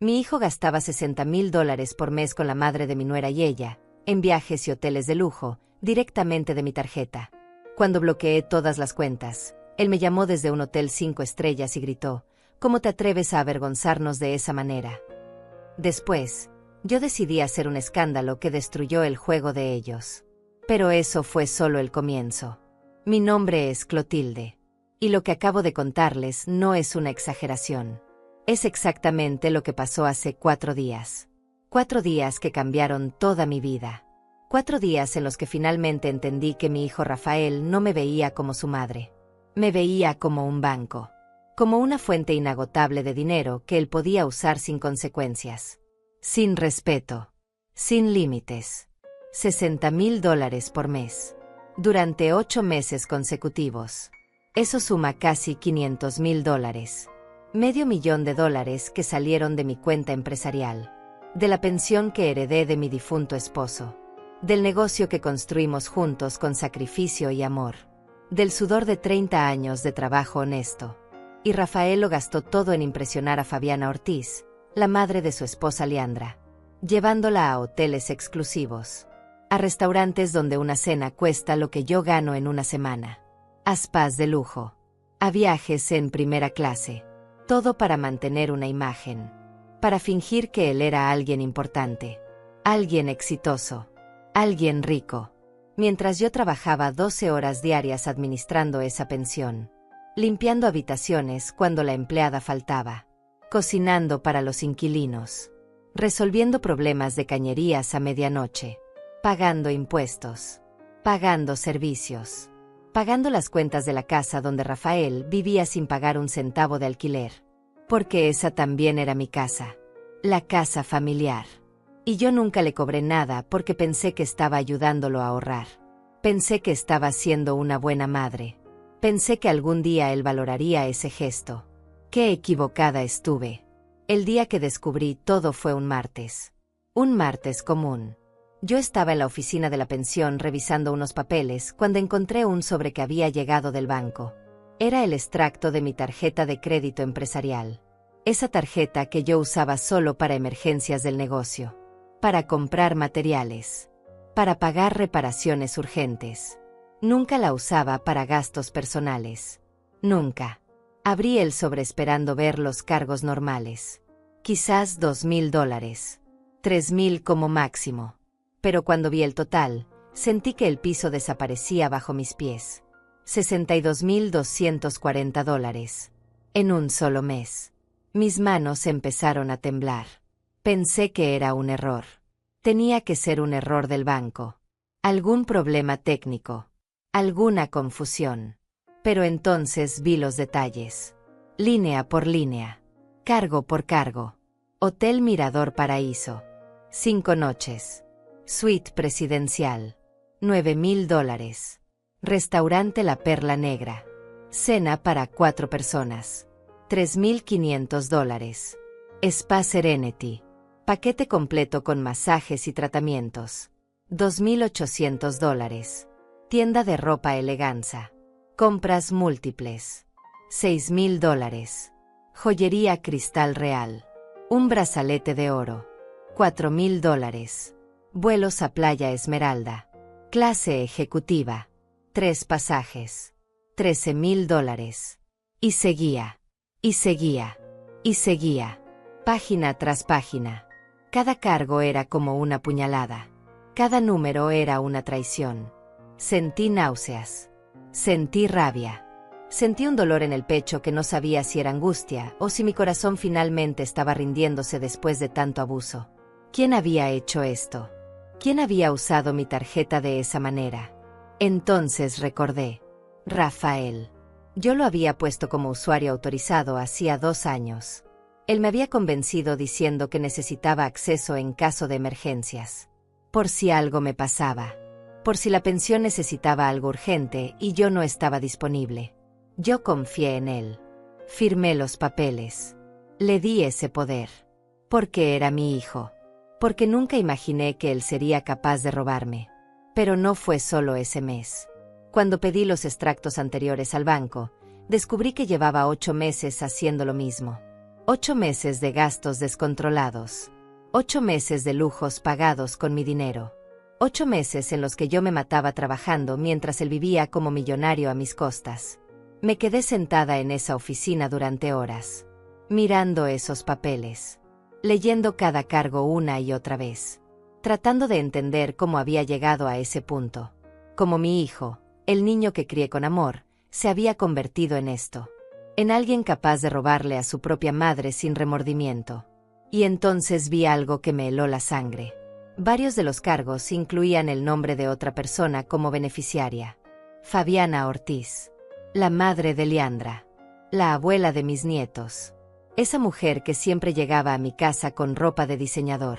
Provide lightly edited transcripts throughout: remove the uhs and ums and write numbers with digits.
Mi hijo gastaba $60,000 por mes con la madre de mi nuera y ella, en viajes y hoteles de lujo, directamente de mi tarjeta. Cuando bloqueé todas las cuentas, él me llamó desde un hotel 5 estrellas y gritó: ¿cómo te atreves a avergonzarnos de esa manera? Después, yo decidí hacer un escándalo que destruyó el juego de ellos. Pero eso fue solo el comienzo. Mi nombre es Clotilde. Y lo que acabo de contarles no es una exageración. Es exactamente lo que pasó hace 4 días. 4 días que cambiaron toda mi vida. 4 días en los que finalmente entendí que mi hijo Rafael no me veía como su madre. Me veía como un banco. Como una fuente inagotable de dinero que él podía usar sin consecuencias. Sin respeto. Sin límites. $60,000 por mes. Durante 8 meses consecutivos. Eso suma casi $500,000. $500,000 que salieron de mi cuenta empresarial. De la pensión que heredé de mi difunto esposo. Del negocio que construimos juntos con sacrificio y amor. Del sudor de 30 años de trabajo honesto. Y Rafael lo gastó todo en impresionar a Fabiana Ortiz, la madre de su esposa Leandra. Llevándola a hoteles exclusivos. A restaurantes donde una cena cuesta lo que yo gano en una semana. A spas de lujo. A viajes en primera clase. Todo para mantener una imagen. Para fingir que él era alguien importante. Alguien exitoso. Alguien rico. Mientras yo trabajaba 12 horas diarias administrando esa pensión. Limpiando habitaciones cuando la empleada faltaba. Cocinando para los inquilinos. Resolviendo problemas de cañerías a medianoche. Pagando impuestos. Pagando servicios. Pagando las cuentas de la casa donde Rafael vivía sin pagar un centavo de alquiler. Porque esa también era mi casa. La casa familiar. Y yo nunca le cobré nada porque pensé que estaba ayudándolo a ahorrar. Pensé que estaba siendo una buena madre. Pensé que algún día él valoraría ese gesto. Qué equivocada estuve. El día que descubrí todo fue un martes. Un martes común. Yo estaba en la oficina de la pensión revisando unos papeles cuando encontré un sobre que había llegado del banco. Era el extracto de mi tarjeta de crédito empresarial. Esa tarjeta que yo usaba solo para emergencias del negocio. Para comprar materiales. Para pagar reparaciones urgentes. Nunca la usaba para gastos personales. Nunca. Abrí el sobre esperando ver los cargos normales. Quizás $2,000. $3,000 como máximo. Pero cuando vi el total, sentí que el piso desaparecía bajo mis pies. $62,240. En un solo mes. Mis manos empezaron a temblar. Pensé que era un error. Tenía que ser un error del banco. Algún problema técnico. Alguna confusión. Pero entonces vi los detalles. Línea por línea. Cargo por cargo. Hotel Mirador Paraíso. 5 noches. Suite presidencial. $9,000. Restaurante La Perla Negra. Cena para 4 personas. $3,500. Spa Serenity. Paquete completo con masajes y tratamientos. $2,800. Tienda de ropa Eleganza. Compras múltiples. $6,000. Joyería Cristal Real. Un brazalete de oro. $4,000. Vuelos a Playa Esmeralda. Clase ejecutiva. 3 pasajes. $13,000. Y seguía. Y seguía. Y seguía. Página tras página. Cada cargo era como una puñalada. Cada número era una traición. Sentí náuseas. Sentí rabia. Sentí un dolor en el pecho que no sabía si era angustia o si mi corazón finalmente estaba rindiéndose después de tanto abuso. ¿Quién había hecho esto? ¿Quién había usado mi tarjeta de esa manera? Entonces recordé. Rafael. Yo lo había puesto como usuario autorizado hacía 2 años. Él me había convencido diciendo que necesitaba acceso en caso de emergencias. Por si algo me pasaba. Por si la pensión necesitaba algo urgente y yo no estaba disponible. Yo confié en él. Firmé los papeles. Le di ese poder. Porque era mi hijo. Porque nunca imaginé que él sería capaz de robarme. Pero no fue solo ese mes. Cuando pedí los extractos anteriores al banco, descubrí que llevaba 8 meses haciendo lo mismo. 8 meses de gastos descontrolados. 8 meses de lujos pagados con mi dinero. 8 meses en los que yo me mataba trabajando mientras él vivía como millonario a mis costas. Me quedé sentada en esa oficina durante horas, mirando esos papeles, leyendo cada cargo una y otra vez, tratando de entender cómo había llegado a ese punto. Como mi hijo, el niño que crié con amor, se había convertido en esto. En alguien capaz de robarle a su propia madre sin remordimiento. Y entonces vi algo que me heló la sangre. Varios de los cargos incluían el nombre de otra persona como beneficiaria. Fabiana Ortiz. La madre de Leandra. La abuela de mis nietos. Esa mujer que siempre llegaba a mi casa con ropa de diseñador.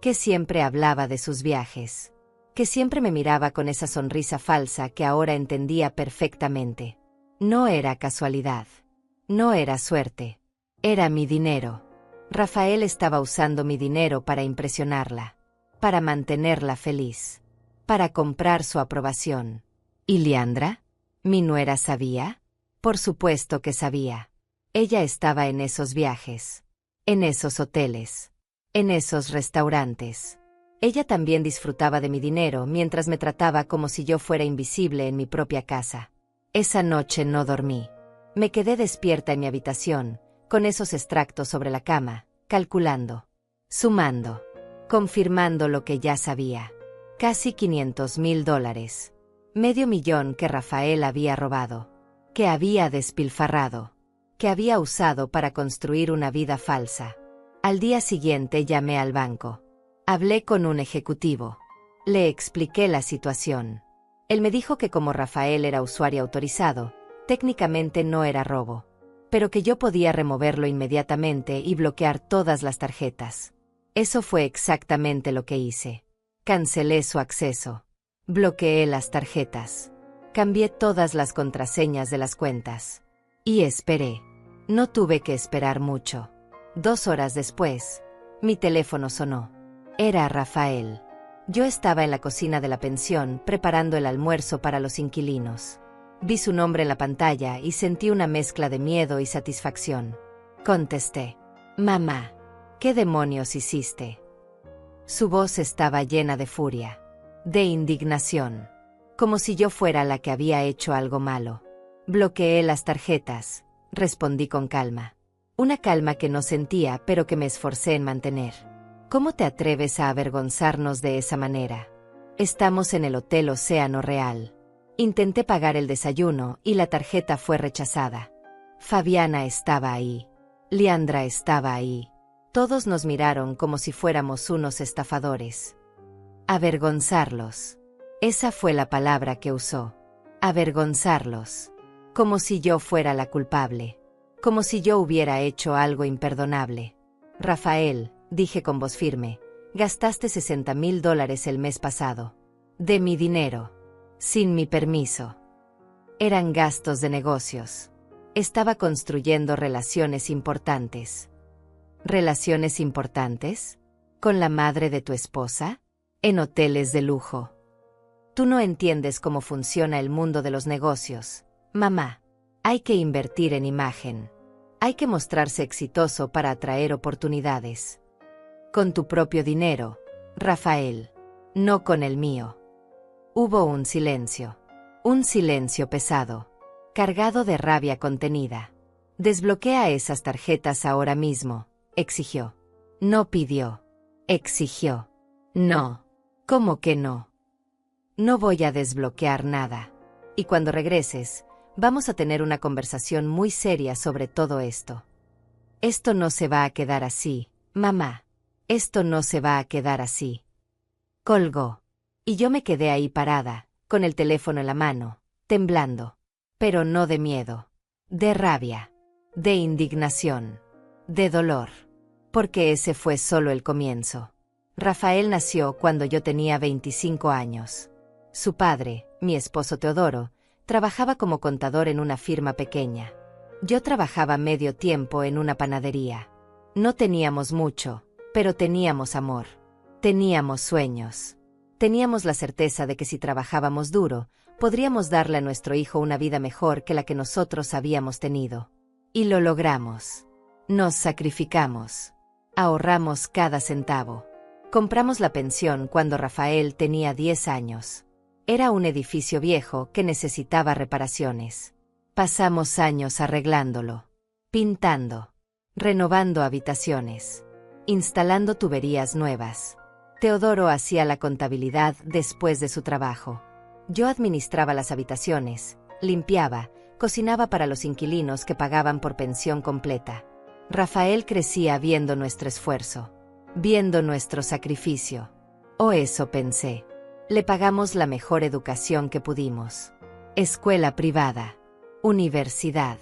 Que siempre hablaba de sus viajes. Que siempre me miraba con esa sonrisa falsa que ahora entendía perfectamente. No era casualidad. No era suerte. Era mi dinero. Rafael estaba usando mi dinero para impresionarla. Para mantenerla feliz. Para comprar su aprobación. ¿Y Leandra? ¿Mi nuera sabía? Por supuesto que sabía. Ella estaba en esos viajes. En esos hoteles. En esos restaurantes. Ella también disfrutaba de mi dinero mientras me trataba como si yo fuera invisible en mi propia casa. Esa noche no dormí. Me quedé despierta en mi habitación, con esos extractos sobre la cama, calculando, sumando, confirmando lo que ya sabía. Casi $500,000. $500,000 que Rafael había robado, que había despilfarrado, que había usado para construir una vida falsa. Al día siguiente llamé al banco. Hablé con un ejecutivo. Le expliqué la situación. Él me dijo que como Rafael era usuario autorizado, técnicamente no era robo, pero que yo podía removerlo inmediatamente y bloquear todas las tarjetas. Eso fue exactamente lo que hice. Cancelé su acceso. Bloqueé las tarjetas. Cambié todas las contraseñas de las cuentas. Y esperé. No tuve que esperar mucho. 2 horas después, mi teléfono sonó. Era Rafael. Yo estaba en la cocina de la pensión preparando el almuerzo para los inquilinos. Vi su nombre en la pantalla y sentí una mezcla de miedo y satisfacción. Contesté. Mamá, ¿qué demonios hiciste? Su voz estaba llena de furia, de indignación, como si yo fuera la que había hecho algo malo. Bloqueé las tarjetas, respondí con calma. Una calma que no sentía pero que me esforcé en mantener. ¿Cómo te atreves a avergonzarnos de esa manera? Estamos en el Hotel Océano Real. Intenté pagar el desayuno y la tarjeta fue rechazada. Fabiana estaba ahí. Leandra estaba ahí. Todos nos miraron como si fuéramos unos estafadores. Avergonzarlos. Esa fue la palabra que usó. Avergonzarlos. Como si yo fuera la culpable. Como si yo hubiera hecho algo imperdonable. Rafael, dije con voz firme, gastaste $60,000 el mes pasado. De mi dinero. Sin mi permiso. Eran gastos de negocios. Estaba construyendo relaciones importantes. ¿Relaciones importantes? ¿Con la madre de tu esposa? En hoteles de lujo. Tú no entiendes cómo funciona el mundo de los negocios, mamá. Hay que invertir en imagen. Hay que mostrarse exitoso para atraer oportunidades. Con tu propio dinero, Rafael. No con el mío. Hubo un silencio pesado, cargado de rabia contenida. Desbloquea esas tarjetas ahora mismo, exigió. No pidió, exigió. No. ¿Cómo que no? No voy a desbloquear nada. Y cuando regreses, vamos a tener una conversación muy seria sobre todo esto. Esto no se va a quedar así, mamá. Esto no se va a quedar así. Colgó. Y yo me quedé ahí parada, con el teléfono en la mano, temblando. Pero no de miedo. De rabia. De indignación. De dolor. Porque ese fue solo el comienzo. Rafael nació cuando yo tenía 25 años. Su padre, mi esposo Teodoro, trabajaba como contador en una firma pequeña. Yo trabajaba medio tiempo en una panadería. No teníamos mucho, pero teníamos amor. Teníamos sueños. Teníamos la certeza de que si trabajábamos duro, podríamos darle a nuestro hijo una vida mejor que la que nosotros habíamos tenido. Y lo logramos. Nos sacrificamos. Ahorramos cada centavo. Compramos la pensión cuando Rafael tenía 10 años. Era un edificio viejo que necesitaba reparaciones. Pasamos años arreglándolo, pintando, renovando habitaciones, instalando tuberías nuevas. Teodoro hacía la contabilidad después de su trabajo. Yo administraba las habitaciones, limpiaba, cocinaba para los inquilinos que pagaban por pensión completa. Rafael crecía viendo nuestro esfuerzo, viendo nuestro sacrificio. O eso pensé. Le pagamos la mejor educación que pudimos. Escuela privada. Universidad.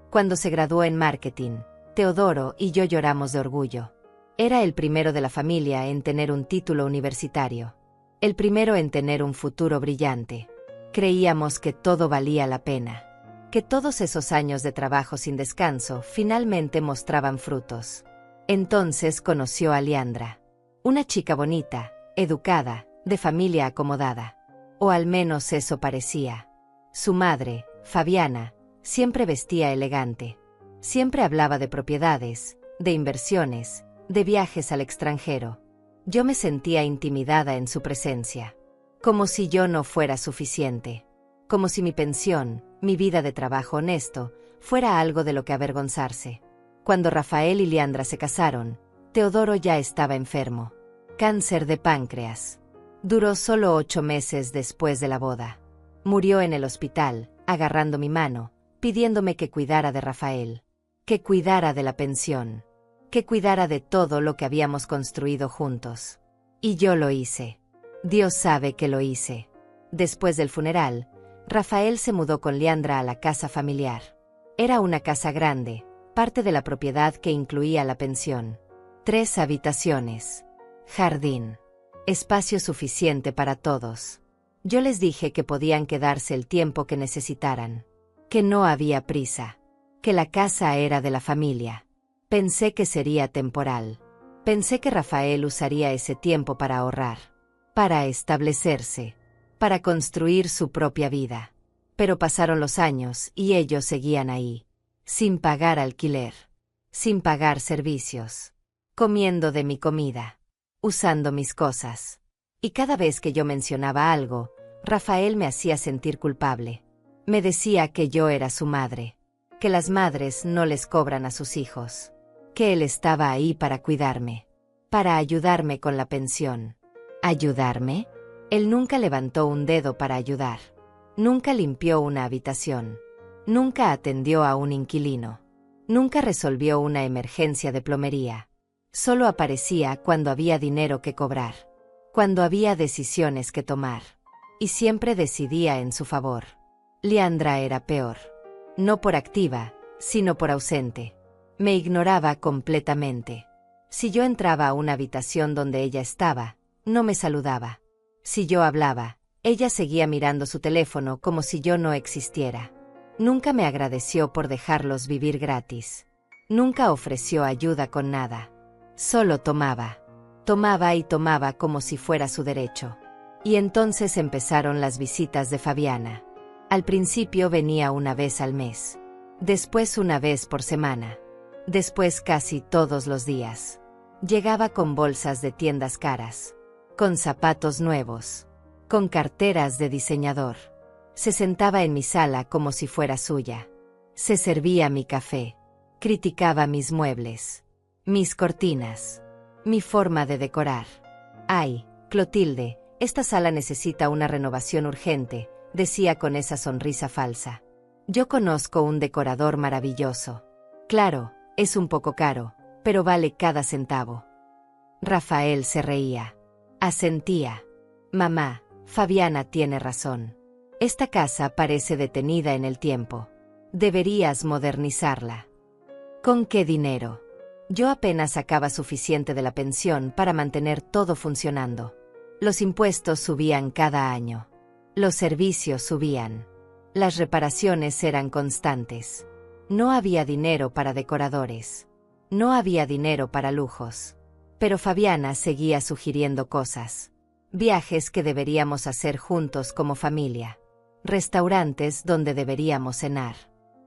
Cuando se graduó en marketing, Teodoro y yo lloramos de orgullo. Era el primero de la familia en tener un título universitario. El primero en tener un futuro brillante. Creíamos que todo valía la pena. Que todos esos años de trabajo sin descanso finalmente mostraban frutos. Entonces conoció a Liandra. Una chica bonita, educada, de familia acomodada. O al menos eso parecía. Su madre, Fabiana, siempre vestía elegante. Siempre hablaba de propiedades, de inversiones, de viajes al extranjero. Yo me sentía intimidada en su presencia. Como si yo no fuera suficiente. Como si mi pensión, mi vida de trabajo honesto, fuera algo de lo que avergonzarse. Cuando Rafael y Liandra se casaron, Teodoro ya estaba enfermo. Cáncer de páncreas. Duró solo 8 meses después de la boda. Murió en el hospital, agarrando mi mano, pidiéndome que cuidara de Rafael. Que cuidara de la pensión. Que cuidara de todo lo que habíamos construido juntos. Y yo lo hice. Dios sabe que lo hice. Después del funeral, Rafael se mudó con Liandra a la casa familiar. Era una casa grande, parte de la propiedad que incluía la pensión. 3 habitaciones. Jardín. Espacio suficiente para todos. Yo les dije que podían quedarse el tiempo que necesitaran. Que no había prisa. Que la casa era de la familia. Pensé que sería temporal. Pensé que Rafael usaría ese tiempo para ahorrar. Para establecerse. Para construir su propia vida. Pero pasaron los años y ellos seguían ahí. Sin pagar alquiler. Sin pagar servicios. Comiendo de mi comida. Usando mis cosas. Y cada vez que yo mencionaba algo, Rafael me hacía sentir culpable. Me decía que yo era su madre. Que las madres no les cobran a sus hijos. Que él estaba ahí para cuidarme. Para ayudarme con la pensión. ¿Ayudarme? Él nunca levantó un dedo para ayudar. Nunca limpió una habitación. Nunca atendió a un inquilino. Nunca resolvió una emergencia de plomería. Solo aparecía cuando había dinero que cobrar. Cuando había decisiones que tomar. Y siempre decidía en su favor. Liandra era peor. No por activa, sino por ausente. Me ignoraba completamente. Si yo entraba a una habitación donde ella estaba, no me saludaba. Si yo hablaba, ella seguía mirando su teléfono como si yo no existiera. Nunca me agradeció por dejarlos vivir gratis. Nunca ofreció ayuda con nada. Solo tomaba. Tomaba y tomaba como si fuera su derecho. Y entonces empezaron las visitas de Fabiana. Al principio venía una vez al mes. Después una vez por semana. Después casi todos los días. Llegaba con bolsas de tiendas caras. Con zapatos nuevos. Con carteras de diseñador. Se sentaba en mi sala como si fuera suya. Se servía mi café. Criticaba mis muebles. Mis cortinas. Mi forma de decorar. Ay, Clotilde, esta sala necesita una renovación urgente, decía con esa sonrisa falsa. Yo conozco un decorador maravilloso. Claro, es un poco caro, pero vale cada centavo. Rafael se reía. Asentía. Mamá, Fabiana tiene razón. Esta casa parece detenida en el tiempo. Deberías modernizarla. ¿Con qué dinero? Yo apenas sacaba suficiente de la pensión para mantener todo funcionando. Los impuestos subían cada año. Los servicios subían. Las reparaciones eran constantes. No había dinero para decoradores. No había dinero para lujos. Pero Fabiana seguía sugiriendo cosas. Viajes que deberíamos hacer juntos como familia. Restaurantes donde deberíamos cenar.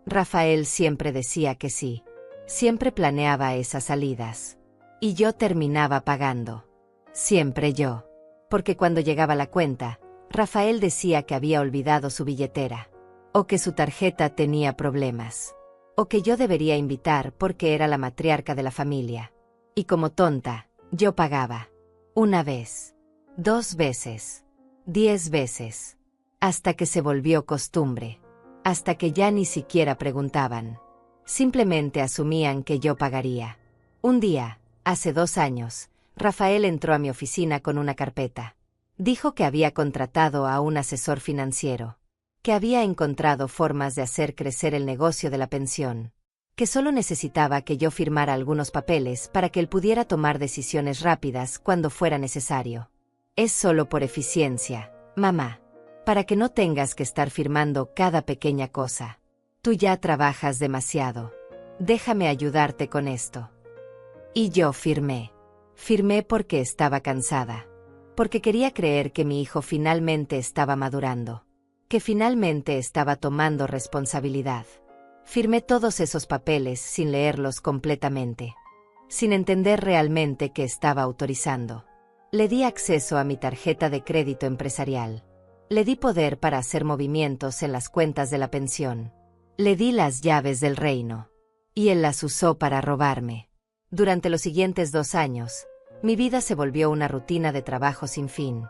Rafael siempre decía que sí. Siempre planeaba esas salidas. Y yo terminaba pagando. Siempre yo. Porque cuando llegaba la cuenta, Rafael decía que había olvidado su billetera. O que su tarjeta tenía problemas. O que yo debería invitar porque era la matriarca de la familia. Y como tonta, yo pagaba. 1 vez. 2 veces. 10 veces. Hasta que se volvió costumbre. Hasta que ya ni siquiera preguntaban. Simplemente asumían que yo pagaría. Un día, hace 2 años, Rafael entró a mi oficina con una carpeta. Dijo que había contratado a un asesor financiero. Que había encontrado formas de hacer crecer el negocio de la pensión. Que solo necesitaba que yo firmara algunos papeles para que él pudiera tomar decisiones rápidas cuando fuera necesario. Es solo por eficiencia, mamá. Para que no tengas que estar firmando cada pequeña cosa. Tú ya trabajas demasiado. Déjame ayudarte con esto. Y yo firmé. Firmé porque estaba cansada. Porque quería creer que mi hijo finalmente estaba madurando. Que finalmente estaba tomando responsabilidad. Firmé todos esos papeles sin leerlos completamente. Sin entender realmente qué estaba autorizando. Le di acceso a mi tarjeta de crédito empresarial. Le di poder para hacer movimientos en las cuentas de la pensión. Le di las llaves del reino. Y él las usó para robarme. Durante los siguientes 2 años, mi vida se volvió una rutina de trabajo sin fin.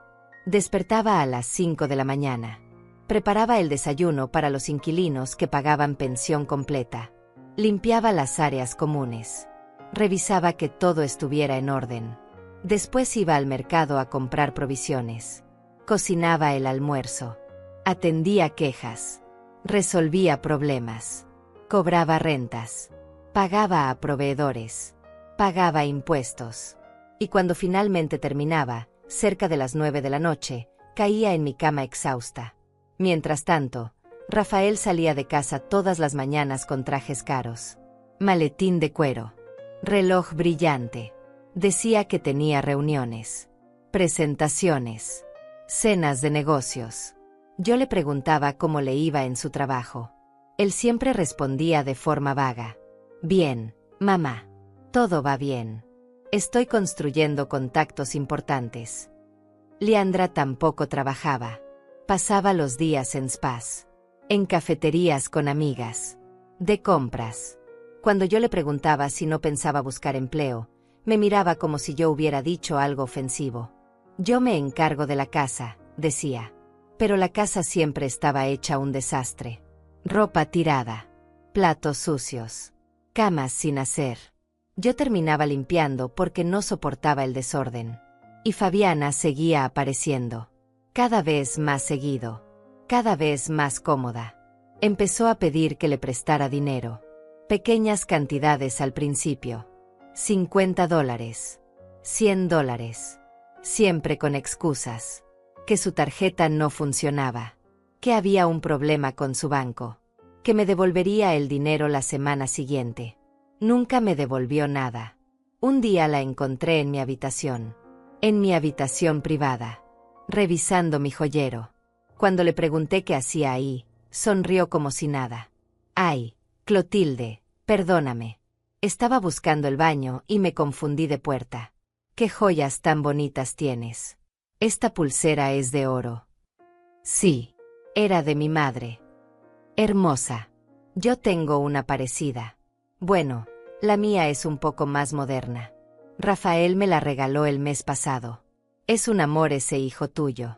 Despertaba a las 5 de la mañana. Preparaba el desayuno para los inquilinos que pagaban pensión completa. Limpiaba las áreas comunes. Revisaba que todo estuviera en orden. Después iba al mercado a comprar provisiones. Cocinaba el almuerzo. Atendía quejas. Resolvía problemas. Cobraba rentas. Pagaba a proveedores. Pagaba impuestos. Y cuando finalmente terminaba, cerca de las 9 de la noche, caía en mi cama exhausta. Mientras tanto, Rafael salía de casa todas las mañanas con trajes caros. Maletín de cuero. Reloj brillante. Decía que tenía reuniones. Presentaciones. Cenas de negocios. Yo le preguntaba cómo le iba en su trabajo. Él siempre respondía de forma vaga. Bien, mamá. Todo va bien. Estoy construyendo contactos importantes. Leandra tampoco trabajaba. Pasaba los días en spas. En cafeterías con amigas. De compras. Cuando yo le preguntaba si no pensaba buscar empleo, me miraba como si yo hubiera dicho algo ofensivo. Yo me encargo de la casa, decía. Pero la casa siempre estaba hecha un desastre. Ropa tirada. Platos sucios. Camas sin hacer. Yo terminaba limpiando porque no soportaba el desorden. Y Fabiana seguía apareciendo. Cada vez más seguido. Cada vez más cómoda. Empezó a pedir que le prestara dinero. Pequeñas cantidades al principio. $50. $100. Siempre con excusas. Que su tarjeta no funcionaba. Que había un problema con su banco. Que me devolvería el dinero la semana siguiente. Nunca me devolvió nada. Un día la encontré en mi habitación. En mi habitación privada. Revisando mi joyero. Cuando le pregunté qué hacía ahí, sonrió como si nada. Ay, Clotilde, perdóname. Estaba buscando el baño y me confundí de puerta. ¿Qué joyas tan bonitas tienes? Esta pulsera es de oro. Sí, era de mi madre. Hermosa. Yo tengo una parecida. Bueno, la mía es un poco más moderna. Rafael me la regaló el mes pasado. Es un amor ese hijo tuyo.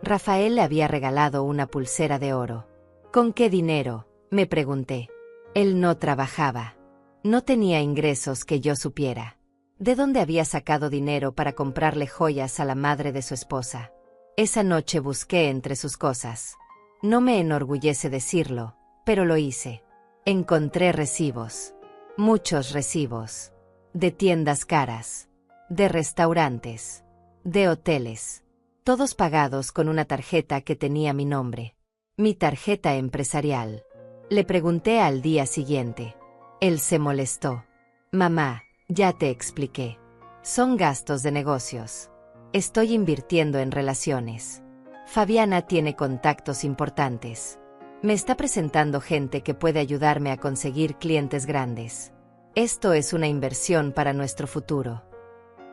Rafael le había regalado una pulsera de oro. ¿Con qué dinero?, me pregunté. Él no trabajaba. No tenía ingresos que yo supiera. ¿De dónde había sacado dinero para comprarle joyas a la madre de su esposa? Esa noche busqué entre sus cosas. No me enorgullece decirlo, pero lo hice. Encontré recibos. Muchos recibos. De tiendas caras. De restaurantes. De hoteles. Todos pagados con una tarjeta que tenía mi nombre. Mi tarjeta empresarial. Le pregunté al día siguiente. Él se molestó. Mamá, ya te expliqué. Son gastos de negocios. Estoy invirtiendo en relaciones. Fabiana tiene contactos importantes. Me está presentando gente que puede ayudarme a conseguir clientes grandes. Esto es una inversión para nuestro futuro.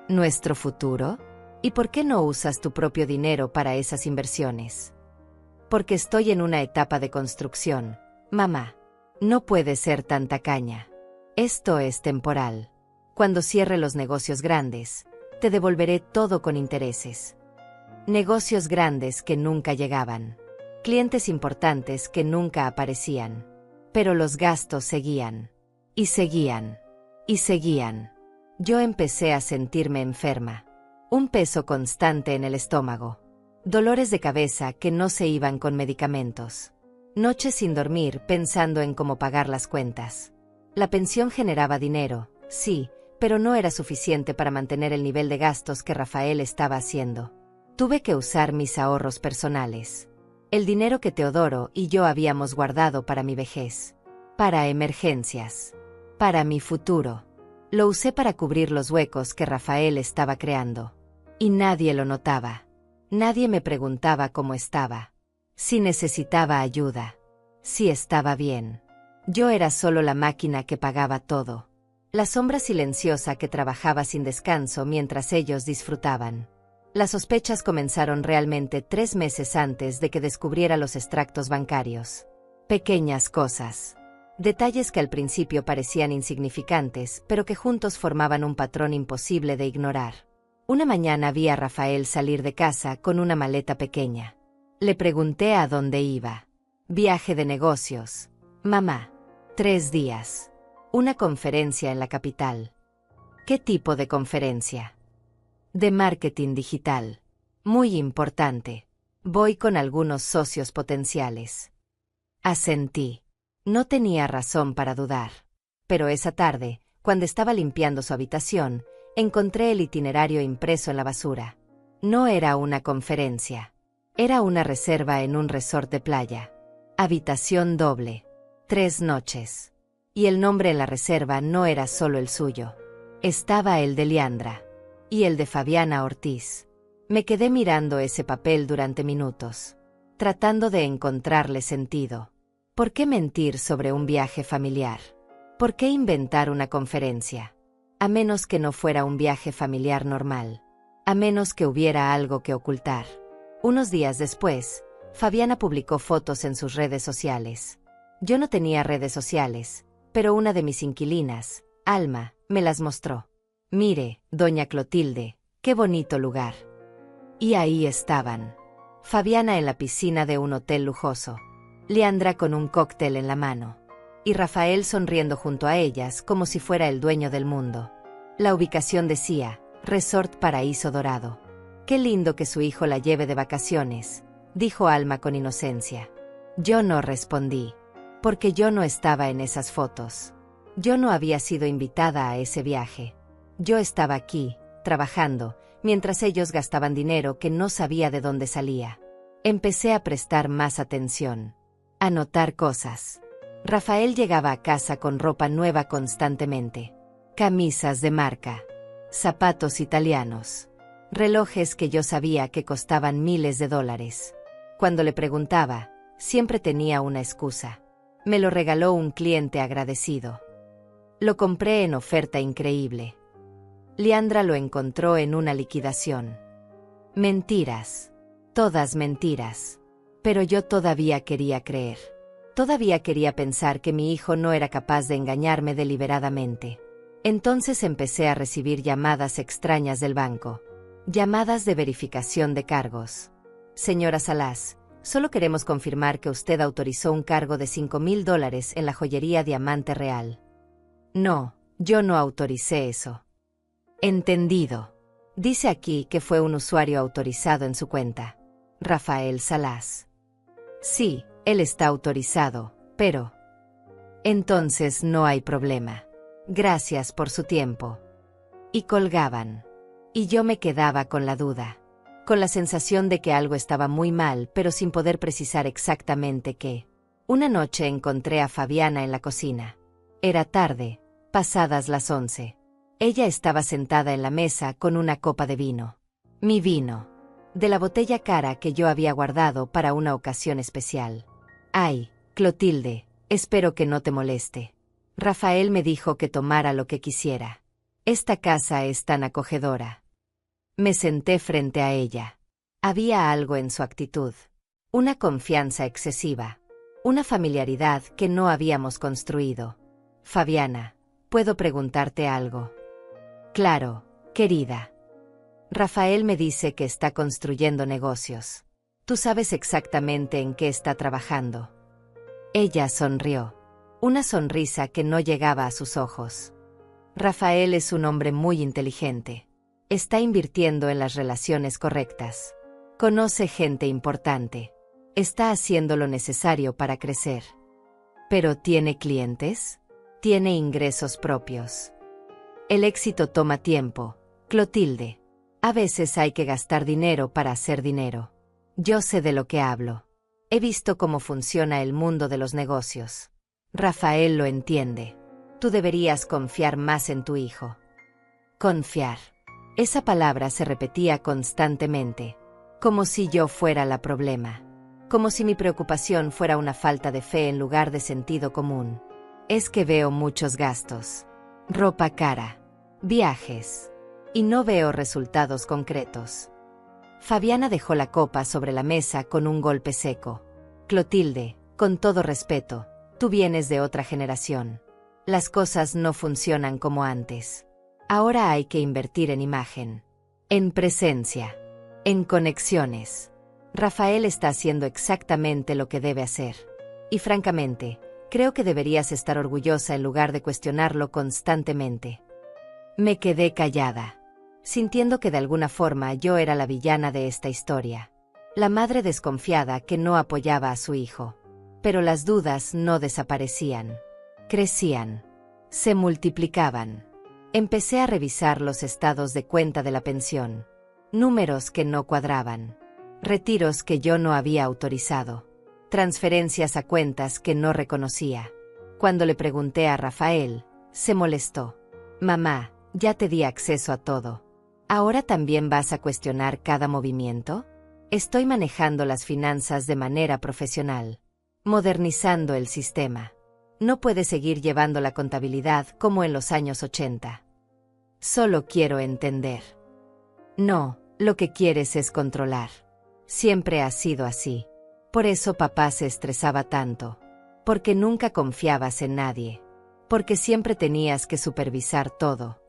¿Nuestro futuro? ¿Y por qué no usas tu propio dinero para esas inversiones? Porque estoy en una etapa de construcción, mamá. No puede ser tan tacaña. Esto es temporal. Cuando cierre los negocios grandes, te devolveré todo con intereses. Negocios grandes que nunca llegaban. Clientes importantes que nunca aparecían. Pero los gastos seguían. Y seguían. Y seguían. Yo empecé a sentirme enferma. Un peso constante en el estómago. Dolores de cabeza que no se iban con medicamentos. Noches sin dormir pensando en cómo pagar las cuentas. La pensión generaba dinero, sí, pero no era suficiente para mantener el nivel de gastos que Rafael estaba haciendo. Tuve que usar mis ahorros personales. El dinero que Teodoro y yo habíamos guardado para mi vejez. Para emergencias. Para mi futuro. Lo usé para cubrir los huecos que Rafael estaba creando. Y nadie lo notaba. Nadie me preguntaba cómo estaba. Si necesitaba ayuda. Si estaba bien. Yo era solo la máquina que pagaba todo. La sombra silenciosa que trabajaba sin descanso mientras ellos disfrutaban. Las sospechas comenzaron realmente 3 meses antes de que descubriera los extractos bancarios. Pequeñas cosas. Detalles que al principio parecían insignificantes, pero que juntos formaban un patrón imposible de ignorar. Una mañana vi a Rafael salir de casa con una maleta pequeña. Le pregunté a dónde iba. Viaje de negocios. Mamá. 3 días. Una conferencia en la capital. ¿Qué tipo de conferencia? De marketing digital. Muy importante. Voy con algunos socios potenciales. Asentí. No tenía razón para dudar. Pero esa tarde, cuando estaba limpiando su habitación, encontré el itinerario impreso en la basura. No era una conferencia. Era una reserva en un resort de playa. Habitación doble. 3 noches. Y el nombre en la reserva no era solo el suyo. Estaba el de Leandra. Y el de Fabiana Ortiz. Me quedé mirando ese papel durante minutos. Tratando de encontrarle sentido. ¿Por qué mentir sobre un viaje familiar? ¿Por qué inventar una conferencia? A menos que no fuera un viaje familiar normal. A menos que hubiera algo que ocultar. Unos días después, Fabiana publicó fotos en sus redes sociales. Yo no tenía redes sociales, pero una de mis inquilinas, Alma, me las mostró. Mire, doña Clotilde, qué bonito lugar. Y ahí estaban. Fabiana en la piscina de un hotel lujoso. Leandra con un cóctel en la mano. Y Rafael sonriendo junto a ellas como si fuera el dueño del mundo. La ubicación decía, Resort Paraíso Dorado. Qué lindo que su hijo la lleve de vacaciones, dijo Alma con inocencia. Yo no respondí. Porque yo no estaba en esas fotos. Yo no había sido invitada a ese viaje. Yo estaba aquí, trabajando, mientras ellos gastaban dinero que no sabía de dónde salía. Empecé a prestar más atención. A notar cosas. Rafael llegaba a casa con ropa nueva constantemente. Camisas de marca. Zapatos italianos. Relojes que yo sabía que costaban miles de dólares. Cuando le preguntaba, siempre tenía una excusa. Me lo regaló un cliente agradecido. Lo compré en oferta increíble. Leandra lo encontró en una liquidación. Mentiras. Todas mentiras. Pero yo todavía quería creer. Todavía quería pensar que mi hijo no era capaz de engañarme deliberadamente. Entonces empecé a recibir llamadas extrañas del banco. Llamadas de verificación de cargos. Señora Salas, solo queremos confirmar que usted autorizó un cargo de $5,000 en la joyería Diamante Real. No, yo no autoricé eso. Entendido. Dice aquí que fue un usuario autorizado en su cuenta. Rafael Salas. Sí, él está autorizado, pero... Entonces no hay problema. Gracias por su tiempo. Y colgaban. Y yo me quedaba con la duda. Con la sensación de que algo estaba muy mal, pero sin poder precisar exactamente qué. Una noche encontré a Fabiana en la cocina. Era tarde, pasadas las 11. Ella estaba sentada en la mesa con una copa de vino. Mi vino. De la botella cara que yo había guardado para una ocasión especial. Ay, Clotilde, espero que no te moleste. Rafael me dijo que tomara lo que quisiera. Esta casa es tan acogedora. Me senté frente a ella. Había algo en su actitud. Una confianza excesiva. Una familiaridad que no habíamos construido. Fabiana, ¿puedo preguntarte algo? Claro, querida. Rafael me dice que está construyendo negocios. ¿Tú sabes exactamente en qué está trabajando? Ella sonrió. Una sonrisa que no llegaba a sus ojos. Rafael es un hombre muy inteligente. Está invirtiendo en las relaciones correctas. Conoce gente importante. Está haciendo lo necesario para crecer. ¿Pero tiene clientes? Tiene ingresos propios. El éxito toma tiempo, Clotilde. A veces hay que gastar dinero para hacer dinero. Yo sé de lo que hablo. He visto cómo funciona el mundo de los negocios. Rafael lo entiende. Tú deberías confiar más en tu hijo. Confiar. Esa palabra se repetía constantemente, como si yo fuera la problema. Como si mi preocupación fuera una falta de fe en lugar de sentido común. Es que veo muchos gastos. Ropa cara. Viajes. Y no veo resultados concretos. Fabiana dejó la copa sobre la mesa con un golpe seco. Clotilde, con todo respeto, tú vienes de otra generación. Las cosas no funcionan como antes. Ahora hay que invertir en imagen. En presencia. En conexiones. Rafael está haciendo exactamente lo que debe hacer. Y francamente, creo que deberías estar orgullosa en lugar de cuestionarlo constantemente. Me quedé callada, sintiendo que de alguna forma yo era la villana de esta historia. La madre desconfiada que no apoyaba a su hijo. Pero las dudas no desaparecían. Crecían. Se multiplicaban. Empecé a revisar los estados de cuenta de la pensión. Números que no cuadraban. Retiros que yo no había autorizado. Transferencias a cuentas que no reconocía. Cuando le pregunté a Rafael, se molestó. Mamá, ya te di acceso a todo. ¿Ahora también vas a cuestionar cada movimiento? Estoy manejando las finanzas de manera profesional. Modernizando el sistema. No puedes seguir llevando la contabilidad como en los años 80. Solo quiero entender. No, lo que quieres es controlar. Siempre ha sido así. Por eso papá se estresaba tanto. Porque nunca confiabas en nadie. Porque siempre tenías que supervisar todo.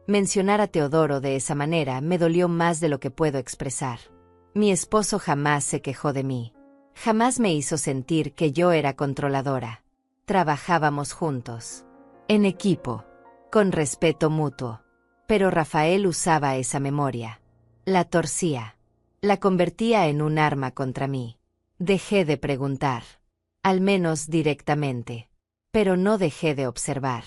Mencionar a Teodoro de esa manera me dolió más de lo que puedo expresar. Mi esposo jamás se quejó de mí. Jamás me hizo sentir que yo era controladora. Trabajábamos juntos. En equipo. Con respeto mutuo. Pero Rafael usaba esa memoria. La torcía. La convertía en un arma contra mí. Dejé de preguntar. Al menos directamente. Pero no dejé de observar.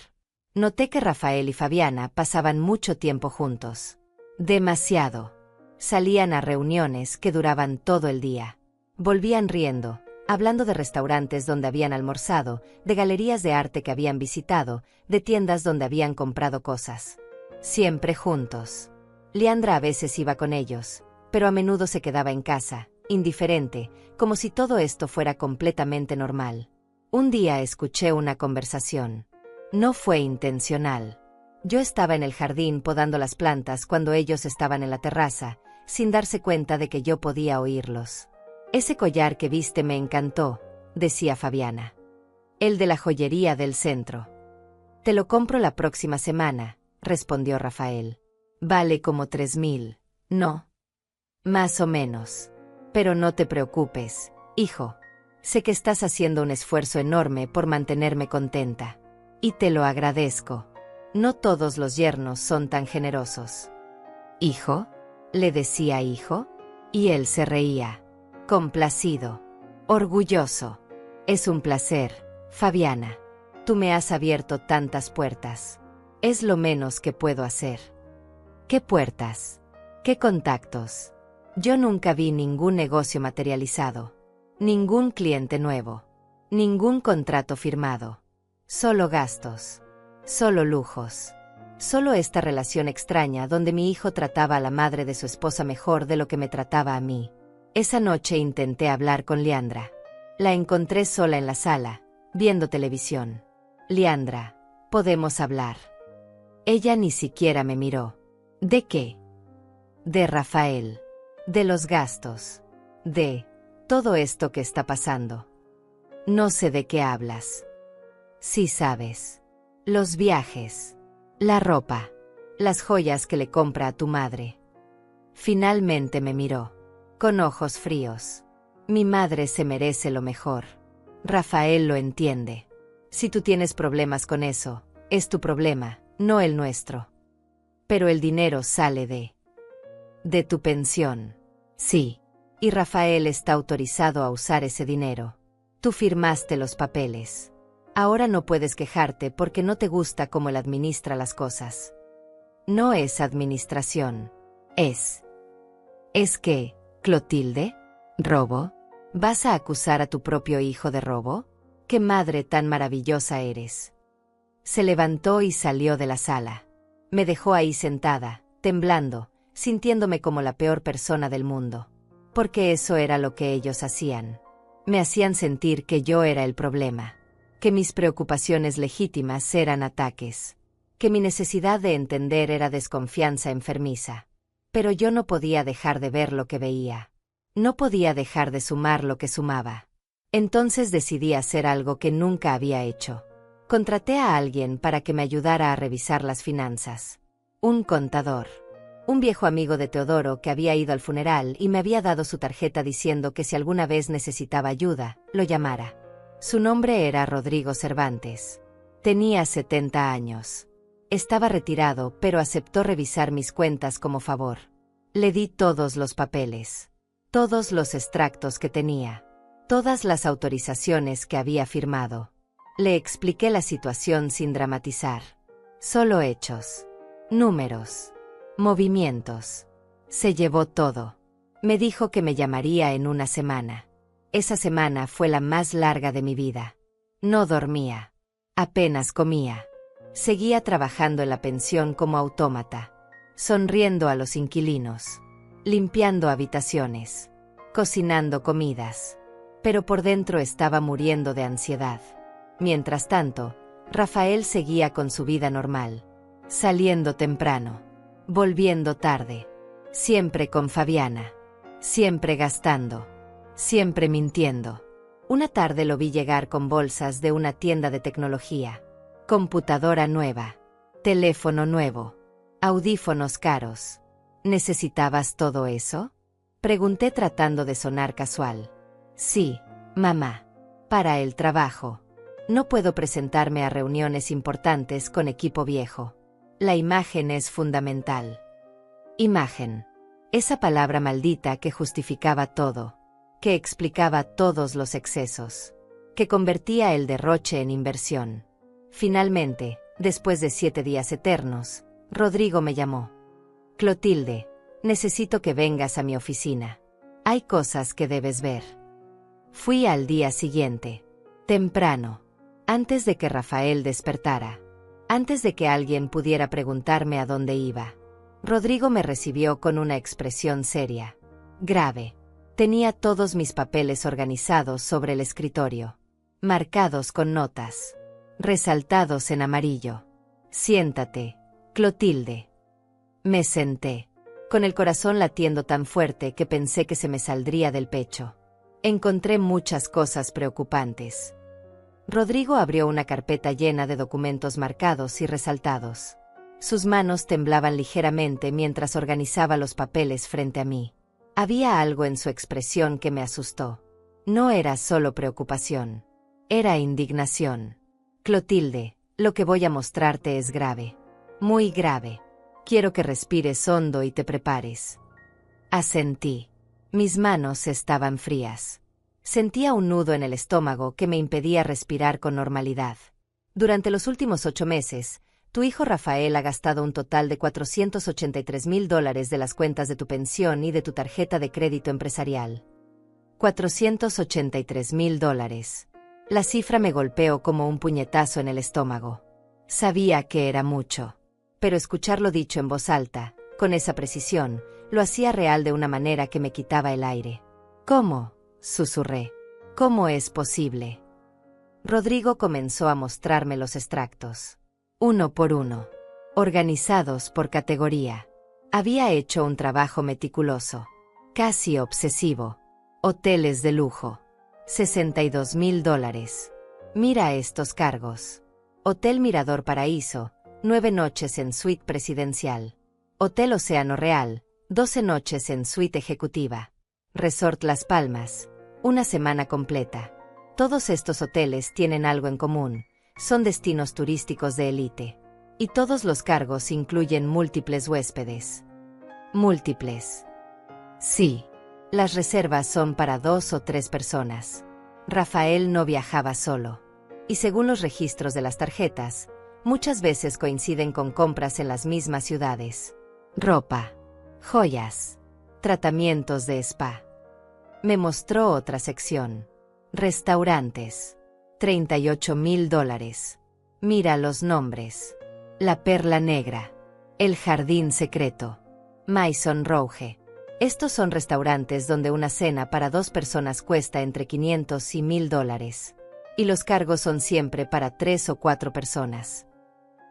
Noté que Rafael y Fabiana pasaban mucho tiempo juntos. Demasiado. Salían a reuniones que duraban todo el día. Volvían riendo, hablando de restaurantes donde habían almorzado, de galerías de arte que habían visitado, de tiendas donde habían comprado cosas. Siempre juntos. Leandra a veces iba con ellos, pero a menudo se quedaba en casa, indiferente, como si todo esto fuera completamente normal. Un día escuché una conversación. No fue intencional. Yo estaba en el jardín podando las plantas cuando ellos estaban en la terraza, sin darse cuenta de que yo podía oírlos. Ese collar que viste me encantó, decía Fabiana. El de la joyería del centro. Te lo compro la próxima semana, respondió Rafael. Vale como 3.000, ¿no? Más o menos. Pero no te preocupes, hijo. Sé que estás haciendo un esfuerzo enorme por mantenerme contenta. Y te lo agradezco. No todos los yernos son tan generosos. ¿Hijo? ¿Le decía hijo? Y él se reía. Complacido. Orgulloso. Es un placer, Fabiana. Tú me has abierto tantas puertas. Es lo menos que puedo hacer. ¿Qué puertas? ¿Qué contactos? Yo nunca vi ningún negocio materializado. Ningún cliente nuevo. Ningún contrato firmado. Solo gastos. Solo lujos. Solo esta relación extraña donde mi hijo trataba a la madre de su esposa mejor de lo que me trataba a mí. Esa noche intenté hablar con Leandra. La encontré sola en la sala, viendo televisión. Leandra, podemos hablar. Ella ni siquiera me miró. ¿De qué? De Rafael. De los gastos. De todo esto que está pasando. No sé de qué hablas. Sí sabes. Los viajes. La ropa. Las joyas que le compra a tu madre. Finalmente me miró. Con ojos fríos. Mi madre se merece lo mejor. Rafael lo entiende. Si tú tienes problemas con eso, es tu problema, no el nuestro. Pero el dinero sale de tu pensión. Sí. Y Rafael está autorizado a usar ese dinero. Tú firmaste los papeles. Ahora no puedes quejarte porque no te gusta cómo él administra las cosas. No es administración. Es que, Clotilde, ¿robo? ¿Vas a acusar a tu propio hijo de robo? ¡Qué madre tan maravillosa eres! Se levantó y salió de la sala. Me dejó ahí sentada, temblando, sintiéndome como la peor persona del mundo. Porque eso era lo que ellos hacían. Me hacían sentir que yo era el problema. Que mis preocupaciones legítimas eran ataques. Que mi necesidad de entender era desconfianza enfermiza. Pero yo no podía dejar de ver lo que veía. No podía dejar de sumar lo que sumaba. Entonces decidí hacer algo que nunca había hecho. Contraté a alguien para que me ayudara a revisar las finanzas. Un contador. Un viejo amigo de Teodoro que había ido al funeral y me había dado su tarjeta diciendo que si alguna vez necesitaba ayuda, lo llamara. Su nombre era Rodrigo Cervantes. Tenía 70 años. Estaba retirado, pero aceptó revisar mis cuentas como favor. Le di todos los papeles. Todos los extractos que tenía. Todas las autorizaciones que había firmado. Le expliqué la situación sin dramatizar. Solo hechos. Números. Movimientos. Se llevó todo. Me dijo que me llamaría en una semana. Esa semana fue la más larga de mi vida. No dormía. Apenas comía. Seguía trabajando en la pensión como autómata. Sonriendo a los inquilinos. Limpiando habitaciones. Cocinando comidas. Pero por dentro estaba muriendo de ansiedad. Mientras tanto, Rafael seguía con su vida normal. Saliendo temprano. Volviendo tarde. Siempre con Fabiana. Siempre gastando. Siempre mintiendo. Una tarde lo vi llegar con bolsas de una tienda de tecnología. Computadora nueva. Teléfono nuevo. Audífonos caros. ¿Necesitabas todo eso? Pregunté tratando de sonar casual. Sí, mamá. Para el trabajo. No puedo presentarme a reuniones importantes con equipo viejo. La imagen es fundamental. Imagen. Esa palabra maldita que justificaba todo. Que explicaba todos los excesos. Que convertía el derroche en inversión. Finalmente, después de 7 días eternos, Rodrigo me llamó. Clotilde, necesito que vengas a mi oficina. Hay cosas que debes ver. Fui al día siguiente. Temprano. Antes de que Rafael despertara. Antes de que alguien pudiera preguntarme a dónde iba. Rodrigo me recibió con una expresión seria. Grave. Tenía todos mis papeles organizados sobre el escritorio. Marcados con notas. Resaltados en amarillo. Siéntate, Clotilde. Me senté. Con el corazón latiendo tan fuerte que pensé que se me saldría del pecho. Encontré muchas cosas preocupantes. Rodrigo abrió una carpeta llena de documentos marcados y resaltados. Sus manos temblaban ligeramente mientras organizaba los papeles frente a mí. Había algo en su expresión que me asustó. No era solo preocupación. Era indignación. Clotilde, lo que voy a mostrarte es grave. Muy grave. Quiero que respires hondo y te prepares. Asentí. Mis manos estaban frías. Sentía un nudo en el estómago que me impedía respirar con normalidad. Durante los últimos 8 meses, tu hijo Rafael ha gastado un total de $483,000 de las cuentas de tu pensión y de tu tarjeta de crédito empresarial. $483,000. La cifra me golpeó como un puñetazo en el estómago. Sabía que era mucho. Pero escucharlo dicho en voz alta, con esa precisión, lo hacía real de una manera que me quitaba el aire. ¿Cómo? Susurré. ¿Cómo es posible? Rodrigo comenzó a mostrarme los extractos. Uno por uno. Organizados por categoría. Había hecho un trabajo meticuloso. Casi obsesivo. Hoteles de lujo. $62,000. Mira estos cargos. Hotel Mirador Paraíso, 9 noches en suite presidencial. Hotel Océano Real, 12 noches en suite ejecutiva. Resort Las Palmas, una semana completa. Todos estos hoteles tienen algo en común, son destinos turísticos de élite. Y todos los cargos incluyen múltiples huéspedes. Múltiples. Sí. Las reservas son para 2 o 3 personas. Rafael no viajaba solo. Y según los registros de las tarjetas, muchas veces coinciden con compras en las mismas ciudades. Ropa, joyas, tratamientos de spa. Me mostró otra sección. Restaurantes. $38,000. Mira los nombres. La Perla Negra. El Jardín Secreto. Maison Rouge. Estos son restaurantes donde una cena para 2 personas cuesta entre $500 y $1,000. Y los cargos son siempre para 3 o 4 personas.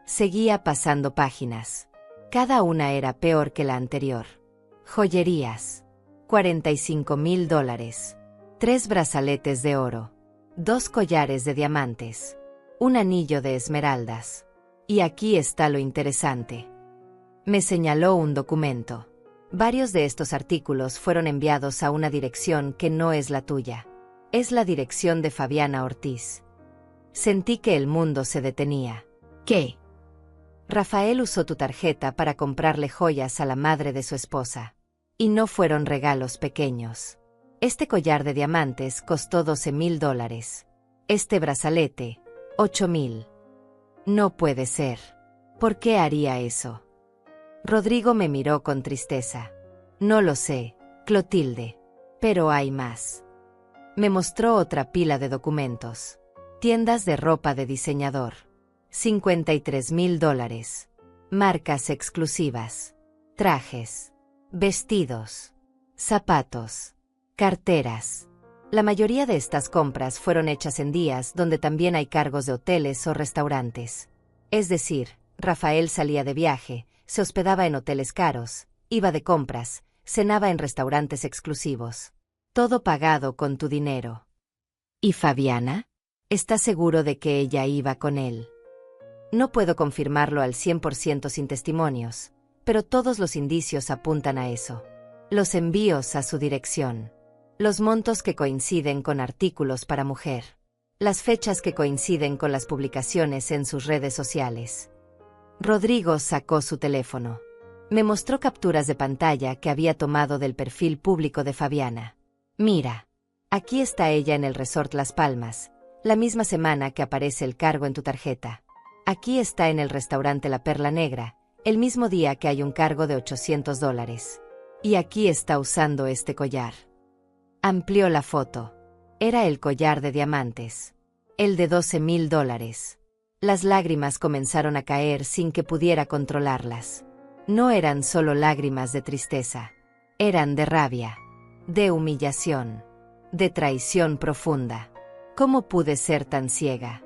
Seguía pasando páginas. Cada una era peor que la anterior. Joyerías. $45,000. 3 brazaletes de oro. 2 collares de diamantes. Un anillo de esmeraldas. Y aquí está lo interesante. Me señaló un documento. Varios de estos artículos fueron enviados a una dirección que no es la tuya. Es la dirección de Fabiana Ortiz. Sentí que el mundo se detenía. ¿Qué? Rafael usó tu tarjeta para comprarle joyas a la madre de su esposa. Y no fueron regalos pequeños. Este collar de diamantes costó $12,000. Este brazalete, $8,000. No puede ser. ¿Por qué haría eso? Rodrigo me miró con tristeza. No lo sé, Clotilde. Pero hay más. Me mostró otra pila de documentos. Tiendas de ropa de diseñador. $53,000. Marcas exclusivas. Trajes. Vestidos. Zapatos. Carteras. La mayoría de estas compras fueron hechas en días donde también hay cargos de hoteles o restaurantes. Es decir, Rafael salía de viaje, se hospedaba en hoteles caros, iba de compras, cenaba en restaurantes exclusivos. Todo pagado con tu dinero. ¿Y Fabiana? ¿Estás seguro de que ella iba con él? No puedo confirmarlo al 100% sin testimonios, pero todos los indicios apuntan a eso. Los envíos a su dirección. Los montos que coinciden con artículos para mujer. Las fechas que coinciden con las publicaciones en sus redes sociales. Rodrigo sacó su teléfono. Me mostró capturas de pantalla que había tomado del perfil público de Fabiana. Mira, aquí está ella en el Resort Las Palmas, la misma semana que aparece el cargo en tu tarjeta. Aquí está en el restaurante La Perla Negra, el mismo día que hay un cargo de $800. Y aquí está usando este collar. Amplió la foto. Era el collar de diamantes. El de $12,000. Las lágrimas comenzaron a caer sin que pudiera controlarlas. No eran solo lágrimas de tristeza. Eran de rabia, de humillación, de traición profunda. ¿Cómo pude ser tan ciega?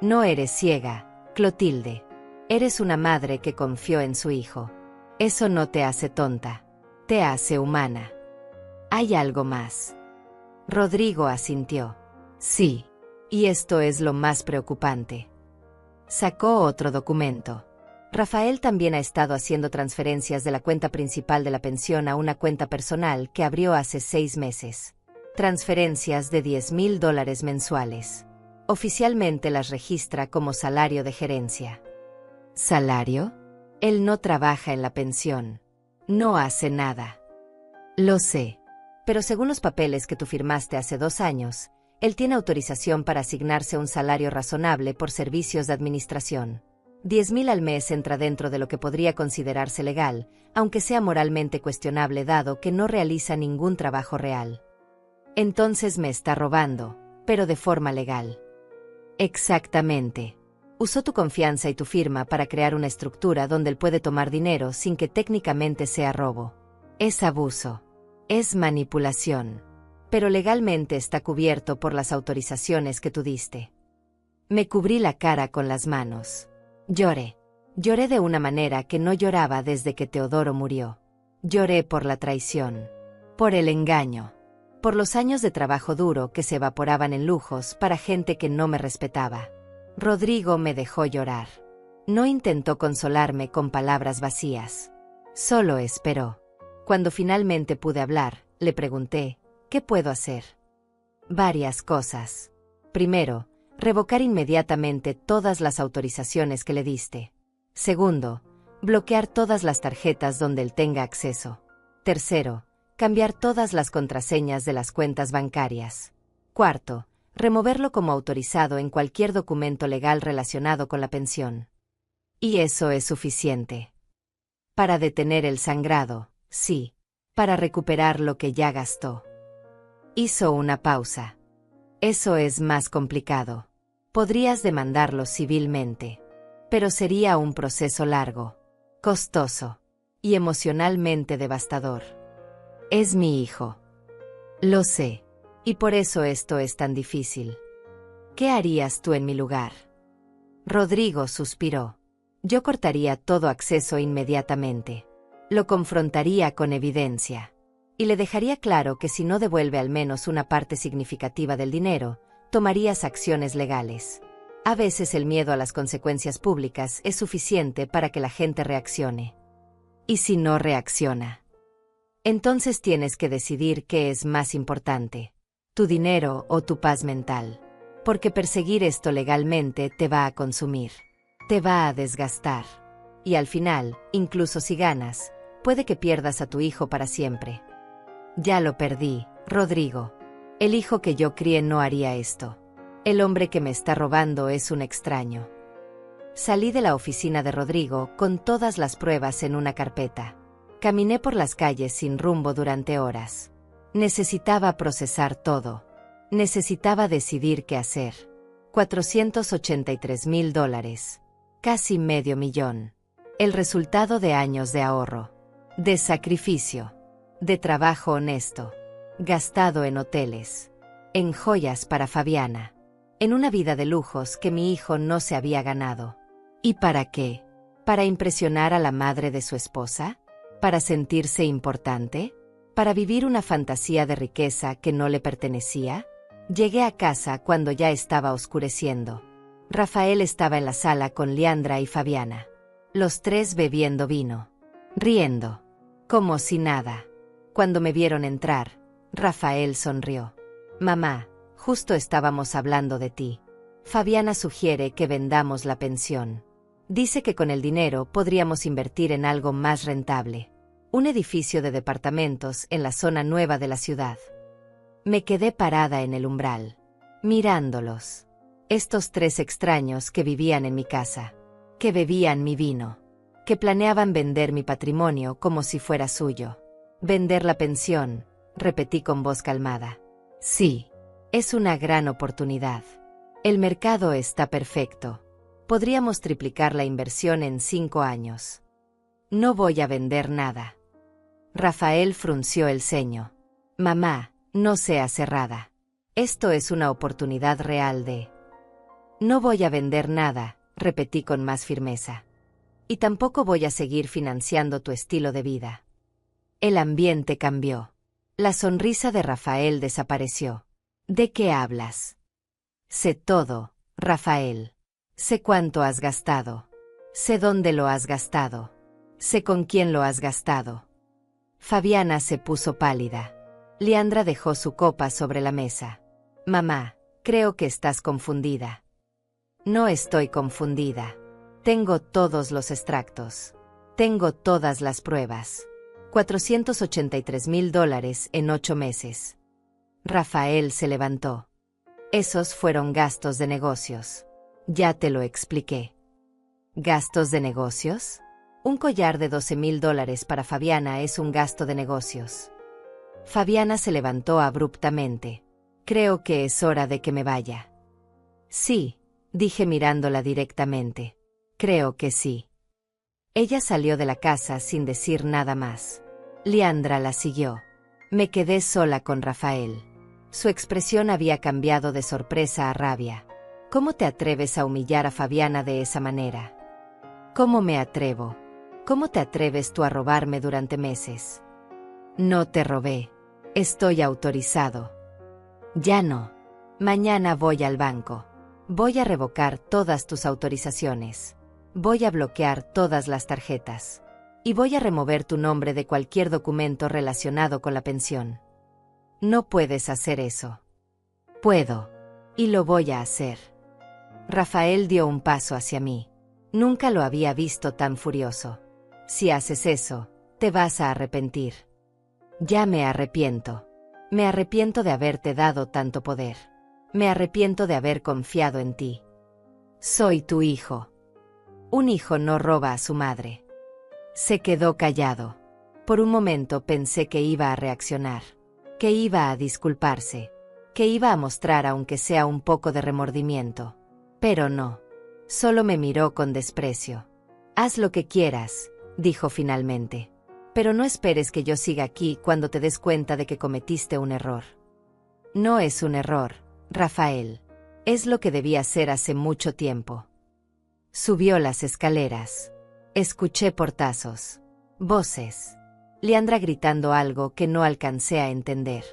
No eres ciega, Clotilde. Eres una madre que confió en su hijo. Eso no te hace tonta. Te hace humana. Hay algo más. Rodrigo asintió. Sí. Y esto es lo más preocupante. Sacó otro documento. Rafael también ha estado haciendo transferencias de la cuenta principal de la pensión a una cuenta personal que abrió hace 6 meses. Transferencias de $10,000 mensuales. Oficialmente las registra como salario de gerencia. ¿Salario? Él no trabaja en la pensión. No hace nada. Lo sé. Pero según los papeles que tú firmaste hace 2 años, él tiene autorización para asignarse un salario razonable por servicios de administración. $10,000 al mes entra dentro de lo que podría considerarse legal, aunque sea moralmente cuestionable dado que no realiza ningún trabajo real. Entonces me está robando, pero de forma legal. Exactamente. Usó tu confianza y tu firma para crear una estructura donde él puede tomar dinero sin que técnicamente sea robo. Es abuso. Es manipulación. Pero legalmente está cubierto por las autorizaciones que tú diste. Me cubrí la cara con las manos. Lloré. Lloré de una manera que no lloraba desde que Teodoro murió. Lloré por la traición, por el engaño, por los años de trabajo duro que se evaporaban en lujos para gente que no me respetaba. Rodrigo me dejó llorar. No intentó consolarme con palabras vacías. Solo esperó. Cuando finalmente pude hablar, le pregunté, ¿qué puedo hacer? Varias cosas. Primero, revocar inmediatamente todas las autorizaciones que le diste. Segundo, bloquear todas las tarjetas donde él tenga acceso. Tercero, cambiar todas las contraseñas de las cuentas bancarias. Cuarto, removerlo como autorizado en cualquier documento legal relacionado con la pensión. Y eso es suficiente. Para detener el sangrado, sí. Para recuperar lo que ya gastó. Hizo una pausa. Eso es más complicado. Podrías demandarlo civilmente. Pero sería un proceso largo, costoso y emocionalmente devastador. Es mi hijo. Lo sé. Y por eso esto es tan difícil. ¿Qué harías tú en mi lugar? Rodrigo suspiró. Yo cortaría todo acceso inmediatamente. Lo confrontaría con evidencia. Y le dejaría claro que si no devuelve al menos una parte significativa del dinero, tomarías acciones legales. A veces el miedo a las consecuencias públicas es suficiente para que la gente reaccione. ¿Y si no reacciona? Entonces tienes que decidir qué es más importante, tu dinero o tu paz mental. Porque perseguir esto legalmente te va a consumir, te va a desgastar. Y al final, incluso si ganas, puede que pierdas a tu hijo para siempre. Ya lo perdí, Rodrigo. El hijo que yo crié no haría esto. El hombre que me está robando es un extraño. Salí de la oficina de Rodrigo con todas las pruebas en una carpeta. Caminé por las calles sin rumbo durante horas. Necesitaba procesar todo. Necesitaba decidir qué hacer. $483,000. Casi $500,000. El resultado de años de ahorro. De sacrificio. De trabajo honesto. Gastado en hoteles. En joyas para Fabiana. En una vida de lujos que mi hijo no se había ganado. ¿Y para qué? ¿Para impresionar a la madre de su esposa? ¿Para sentirse importante? ¿Para vivir una fantasía de riqueza que no le pertenecía? Llegué a casa cuando ya estaba oscureciendo. Rafael estaba en la sala con Leandra y Fabiana. Los tres bebiendo vino. Riendo. Como si nada. Cuando me vieron entrar, Rafael sonrió. Mamá, justo estábamos hablando de ti. Fabiana sugiere que vendamos la pensión. Dice que con el dinero podríamos invertir en algo más rentable. Un edificio de departamentos en la zona nueva de la ciudad. Me quedé parada en el umbral, mirándolos. Estos tres extraños que vivían en mi casa, que bebían mi vino, que planeaban vender mi patrimonio como si fuera suyo. Vender la pensión, repetí con voz calmada. Sí. Es una gran oportunidad. El mercado está perfecto. Podríamos triplicar la inversión en 5 años. No voy a vender nada. Rafael frunció el ceño. Mamá, no seas cerrada. Esto es una oportunidad real de... No voy a vender nada, repetí con más firmeza. Y tampoco voy a seguir financiando tu estilo de vida. El ambiente cambió. La sonrisa de Rafael desapareció. ¿De qué hablas? Sé todo, Rafael. Sé cuánto has gastado. Sé dónde lo has gastado. Sé con quién lo has gastado. Fabiana se puso pálida. Leandra dejó su copa sobre la mesa. Mamá, creo que estás confundida. No estoy confundida. Tengo todos los extractos. Tengo todas las pruebas. $483,000 en 8 meses. Rafael se levantó. Esos fueron gastos de negocios. Ya te lo expliqué. ¿Gastos de negocios? Un collar de $12,000 para Fabiana es un gasto de negocios. Fabiana se levantó abruptamente. Creo que es hora de que me vaya. Sí, dije mirándola directamente. Creo que sí. Ella salió de la casa sin decir nada más. Leandra la siguió. Me quedé sola con Rafael. Su expresión había cambiado de sorpresa a rabia. ¿Cómo te atreves a humillar a Fabiana de esa manera? ¿Cómo me atrevo? ¿Cómo te atreves tú a robarme durante meses? No te robé. Estoy autorizado. Ya no. Mañana voy al banco. Voy a revocar todas tus autorizaciones. Voy a bloquear todas las tarjetas. Y voy a remover tu nombre de cualquier documento relacionado con la pensión. No puedes hacer eso. Puedo. Y lo voy a hacer. Rafael dio un paso hacia mí. Nunca lo había visto tan furioso. Si haces eso, te vas a arrepentir. Ya me arrepiento. Me arrepiento de haberte dado tanto poder. Me arrepiento de haber confiado en ti. Soy tu hijo. Un hijo no roba a su madre. Se quedó callado. Por un momento pensé que iba a reaccionar, que iba a disculparse, que iba a mostrar aunque sea un poco de remordimiento. Pero no. Solo me miró con desprecio. Haz lo que quieras, dijo finalmente. Pero no esperes que yo siga aquí cuando te des cuenta de que cometiste un error. No es un error, Rafael. Es lo que debía hacer hace mucho tiempo. Subió las escaleras. Escuché portazos, voces. Leandra gritando algo que no alcancé a entender.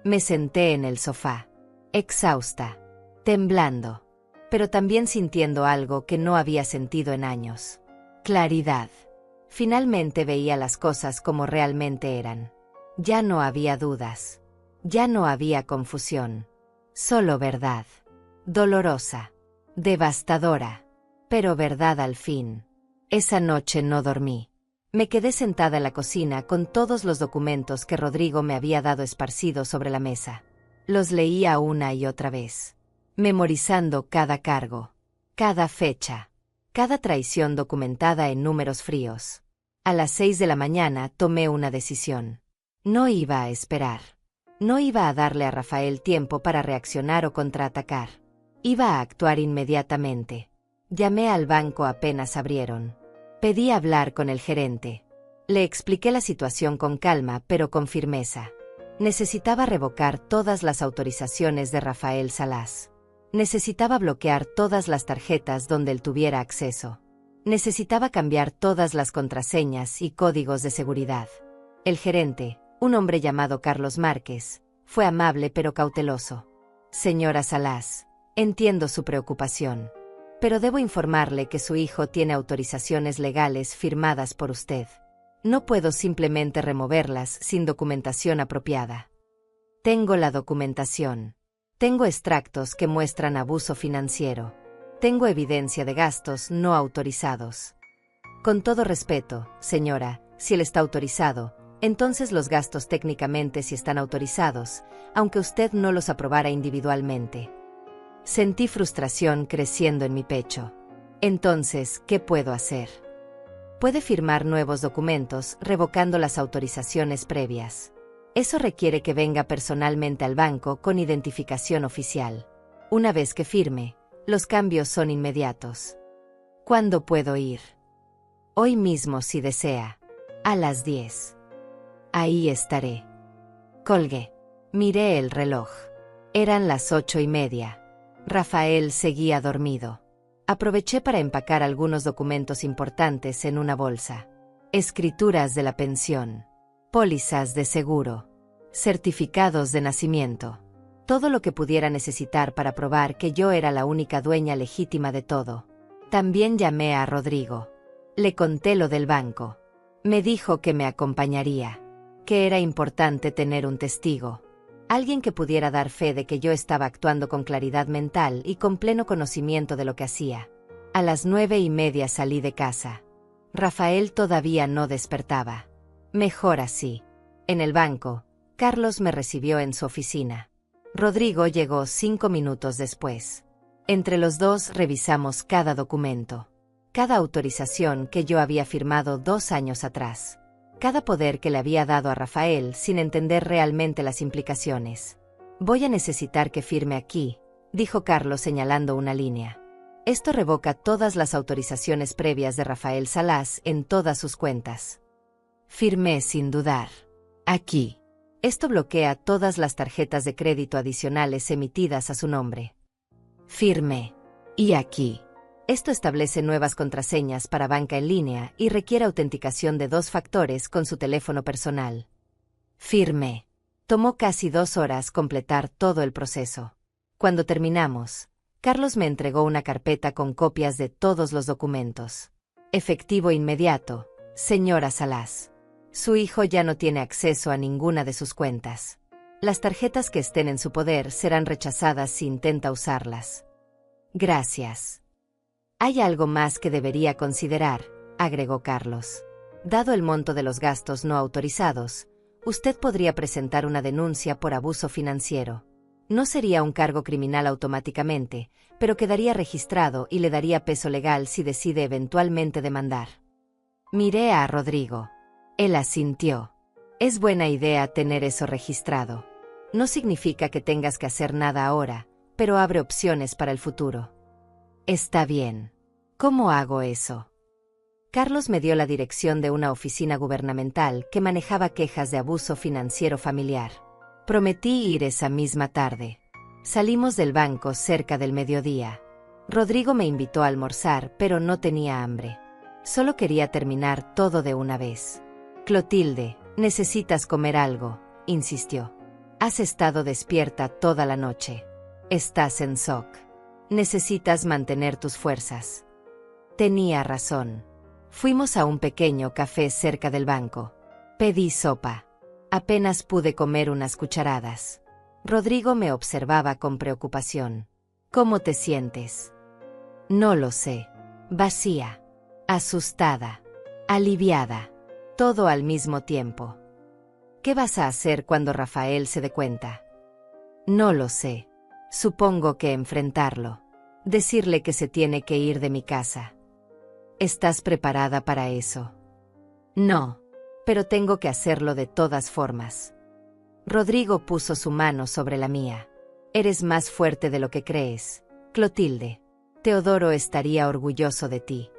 Me senté en el sofá, exhausta, temblando, pero también sintiendo algo que no había sentido en años. Claridad. Finalmente veía las cosas como realmente eran. Ya no había dudas. Ya no había confusión. Solo verdad. Dolorosa. Devastadora. Pero verdad al fin. Esa noche no dormí. Me quedé sentada en la cocina con todos los documentos que Rodrigo me había dado esparcidos sobre la mesa. Los leía una y otra vez, memorizando cada cargo, cada fecha, cada traición documentada en números fríos. A las 6 de la mañana tomé una decisión. No iba a esperar. No iba a darle a Rafael tiempo para reaccionar o contraatacar. Iba a actuar inmediatamente. Llamé al banco apenas abrieron. Pedí hablar con el gerente. Le expliqué la situación con calma pero con firmeza. Necesitaba revocar todas las autorizaciones de Rafael Salas. Necesitaba bloquear todas las tarjetas donde él tuviera acceso. Necesitaba cambiar todas las contraseñas y códigos de seguridad. El gerente, un hombre llamado Carlos Márquez, fue amable pero cauteloso. Señora Salas, entiendo su preocupación. Pero debo informarle que su hijo tiene autorizaciones legales firmadas por usted. No puedo simplemente removerlas sin documentación apropiada. Tengo la documentación. Tengo extractos que muestran abuso financiero. Tengo evidencia de gastos no autorizados. Con todo respeto, señora, si él está autorizado, entonces los gastos técnicamente sí están autorizados, aunque usted no los aprobara individualmente. Sentí frustración creciendo en mi pecho. Entonces, ¿qué puedo hacer? Puede firmar nuevos documentos revocando las autorizaciones previas. Eso requiere que venga personalmente al banco con identificación oficial. Una vez que firme, los cambios son inmediatos. ¿Cuándo puedo ir? Hoy mismo si desea. A las 10. Ahí estaré. Colgué. Miré el reloj. Eran las 8:30. Rafael seguía dormido. Aproveché para empacar algunos documentos importantes en una bolsa. Escrituras de la pensión, pólizas de seguro, certificados de nacimiento. Todo lo que pudiera necesitar para probar que yo era la única dueña legítima de todo. También llamé a Rodrigo. Le conté lo del banco. Me dijo que me acompañaría, que era importante tener un testigo. Alguien que pudiera dar fe de que yo estaba actuando con claridad mental y con pleno conocimiento de lo que hacía. A las 9:30 salí de casa. Rafael todavía no despertaba. Mejor así. En el banco, Carlos me recibió en su oficina. Rodrigo llegó 5 minutos después. Entre los dos revisamos cada documento, cada autorización que yo había firmado 2 años atrás. Cada poder que le había dado a Rafael sin entender realmente las implicaciones. Voy a necesitar que firme aquí, dijo Carlos señalando una línea. Esto revoca todas las autorizaciones previas de Rafael Salas en todas sus cuentas. Firmé sin dudar. Aquí. Esto bloquea todas las tarjetas de crédito adicionales emitidas a su nombre. Firmé. Y aquí. Esto establece nuevas contraseñas para banca en línea y requiere autenticación de 2 factores con su teléfono personal. Firmé. Tomó casi 2 horas completar todo el proceso. Cuando terminamos, Carlos me entregó una carpeta con copias de todos los documentos. Efectivo inmediato, señora Salas. Su hijo ya no tiene acceso a ninguna de sus cuentas. Las tarjetas que estén en su poder serán rechazadas si intenta usarlas. Gracias. Hay algo más que debería considerar, agregó Carlos. Dado el monto de los gastos no autorizados, usted podría presentar una denuncia por abuso financiero. No sería un cargo criminal automáticamente, pero quedaría registrado y le daría peso legal si decide eventualmente demandar. Miré a Rodrigo. Él asintió. Es buena idea tener eso registrado. No significa que tengas que hacer nada ahora, pero abre opciones para el futuro. Está bien. ¿Cómo hago eso? Carlos me dio la dirección de una oficina gubernamental que manejaba quejas de abuso financiero familiar. Prometí ir esa misma tarde. Salimos del banco cerca del mediodía. Rodrigo me invitó a almorzar, pero no tenía hambre. Solo quería terminar todo de una vez. Clotilde, necesitas comer algo, insistió. Has estado despierta toda la noche. Estás en shock. Necesitas mantener tus fuerzas. Tenía razón. Fuimos a un pequeño café cerca del banco. Pedí sopa. Apenas pude comer unas cucharadas. Rodrigo me observaba con preocupación. ¿Cómo te sientes? No lo sé. Vacía. Asustada. Aliviada. Todo al mismo tiempo. ¿Qué vas a hacer cuando Rafael se dé cuenta? No lo sé. Supongo que enfrentarlo. Decirle que se tiene que ir de mi casa. ¿Estás preparada para eso? No, pero tengo que hacerlo de todas formas. Rodrigo puso su mano sobre la mía. Eres más fuerte de lo que crees, Clotilde. Teodoro estaría orgulloso de ti.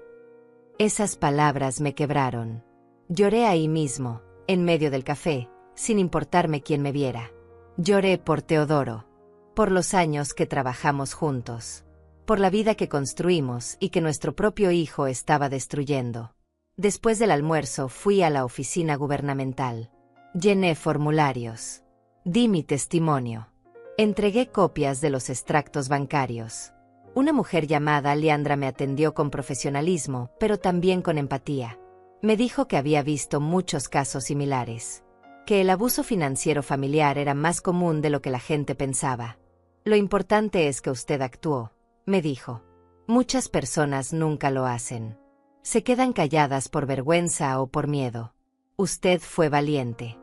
Esas palabras me quebraron. Lloré ahí mismo, en medio del café, sin importarme quién me viera. Lloré por Teodoro, por los años que trabajamos juntos, por la vida que construimos y que nuestro propio hijo estaba destruyendo. Después del almuerzo fui a la oficina gubernamental. Llené formularios. Di mi testimonio. Entregué copias de los extractos bancarios. Una mujer llamada Leandra me atendió con profesionalismo, pero también con empatía. Me dijo que había visto muchos casos similares, que el abuso financiero familiar era más común de lo que la gente pensaba. Lo importante es que usted actuó, me dijo. Muchas personas nunca lo hacen. Se quedan calladas por vergüenza o por miedo. Usted fue valiente.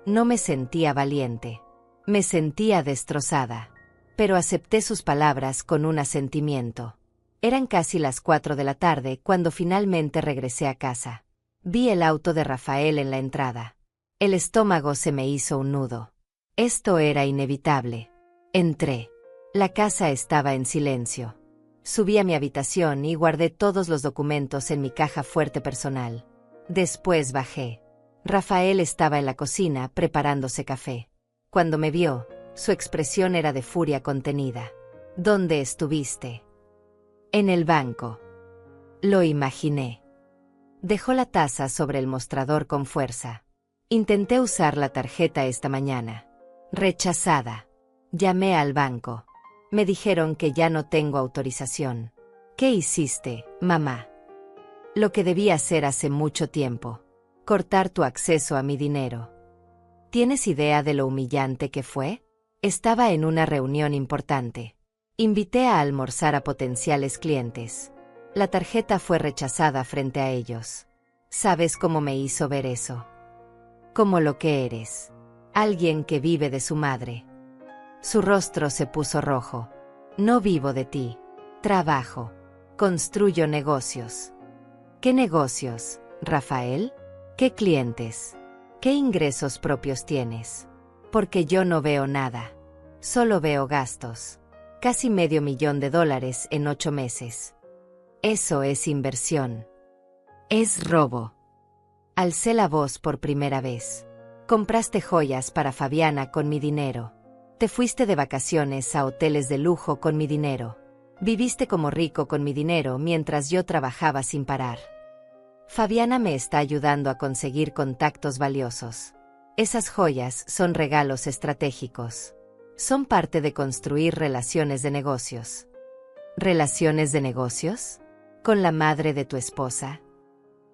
No me sentía valiente. Me sentía destrozada. Pero acepté sus palabras con un asentimiento. Eran casi las 4 de la tarde cuando finalmente regresé a casa. Vi el auto de Rafael en la entrada. El estómago se me hizo un nudo. Esto era inevitable. Entré. La casa estaba en silencio. Subí a mi habitación y guardé todos los documentos en mi caja fuerte personal. Después bajé. Rafael estaba en la cocina preparándose café. Cuando me vio, su expresión era de furia contenida. ¿Dónde estuviste? En el banco. Lo imaginé. Dejó la taza sobre el mostrador con fuerza. Intenté usar la tarjeta esta mañana. Rechazada. Llamé al banco. Me dijeron que ya no tengo autorización. ¿Qué hiciste, mamá? Lo que debí hacer hace mucho tiempo. Cortar tu acceso a mi dinero. ¿Tienes idea de lo humillante que fue? Estaba en una reunión importante. Invité a almorzar a potenciales clientes. La tarjeta fue rechazada frente a ellos. ¿Sabes cómo me hizo ver eso? Como lo que eres. Alguien que vive de su madre. Su rostro se puso rojo. No vivo de ti. Trabajo. Construyo negocios. ¿Qué negocios, Rafael? ¿Qué clientes? ¿Qué ingresos propios tienes? Porque yo no veo nada. Solo veo gastos. Casi $500,000 en 8 meses. Eso es inversión. Es robo. Alcé la voz por primera vez. Compraste joyas para Fabiana con mi dinero. Te fuiste de vacaciones a hoteles de lujo con mi dinero. Viviste como rico con mi dinero mientras yo trabajaba sin parar. Fabiana me está ayudando a conseguir contactos valiosos. Esas joyas son regalos estratégicos. Son parte de construir relaciones de negocios. ¿Relaciones de negocios? ¿Con la madre de tu esposa?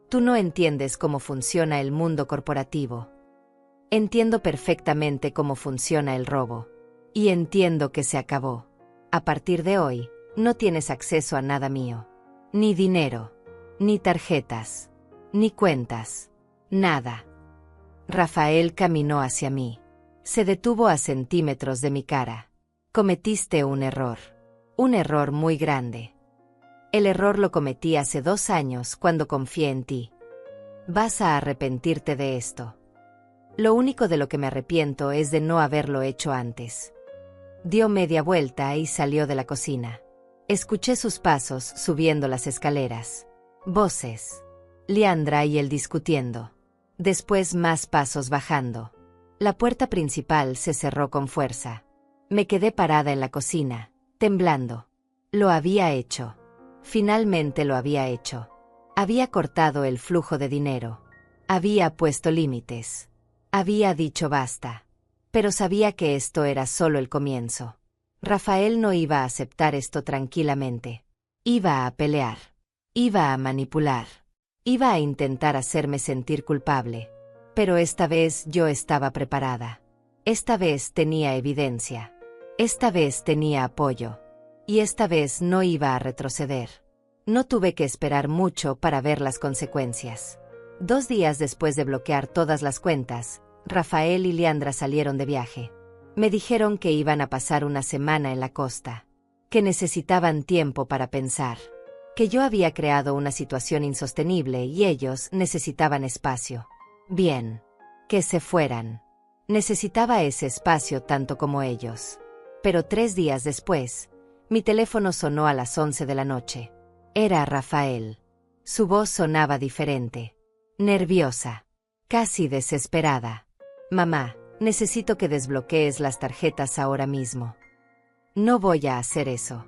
Tú no entiendes cómo funciona el mundo corporativo. Entiendo perfectamente cómo funciona el robo. Y entiendo que se acabó. A partir de hoy, no tienes acceso a nada mío. Ni dinero, ni tarjetas, ni cuentas. Nada. Rafael caminó hacia mí. Se detuvo a centímetros de mi cara. Cometiste un error. Un error muy grande. El error lo cometí hace 2 años cuando confié en ti. Vas a arrepentirte de esto. Lo único de lo que me arrepiento es de no haberlo hecho antes. Dio media vuelta y salió de la cocina. Escuché sus pasos subiendo las escaleras. Voces. Leandra y él discutiendo. Después más pasos bajando. La puerta principal se cerró con fuerza. Me quedé parada en la cocina, temblando. Lo había hecho. Finalmente lo había hecho. Había cortado el flujo de dinero. Había puesto límites. Había dicho basta. Pero sabía que esto era solo el comienzo. Rafael no iba a aceptar esto tranquilamente. Iba a pelear. Iba a manipular. Iba a intentar hacerme sentir culpable. Pero esta vez yo estaba preparada. Esta vez tenía evidencia. Esta vez tenía apoyo. Y esta vez no iba a retroceder. No tuve que esperar mucho para ver las consecuencias. 2 días después de bloquear todas las cuentas, Rafael y Leandra salieron de viaje. Me dijeron que iban a pasar una semana en la costa. Que necesitaban tiempo para pensar. Que yo había creado una situación insostenible y ellos necesitaban espacio. Bien. Que se fueran. Necesitaba ese espacio tanto como ellos. Pero 3 días después, mi teléfono sonó a las 11 de la noche. Era Rafael. Su voz sonaba diferente. Nerviosa. Casi desesperada. Mamá, necesito que desbloquees las tarjetas ahora mismo. No voy a hacer eso.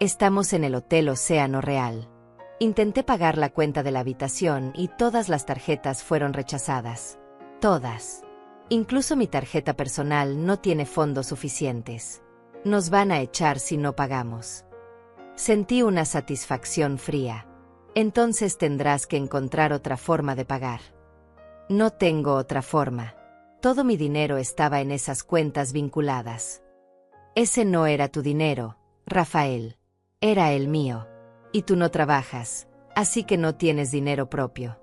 Estamos en el Hotel Océano Real. Intenté pagar la cuenta de la habitación y todas las tarjetas fueron rechazadas. Todas. Incluso mi tarjeta personal no tiene fondos suficientes. Nos van a echar si no pagamos. Sentí una satisfacción fría. Entonces tendrás que encontrar otra forma de pagar. No tengo otra forma. Todo mi dinero estaba en esas cuentas vinculadas. Ese no era tu dinero, Rafael. Era el mío. Y tú no trabajas, así que no tienes dinero propio.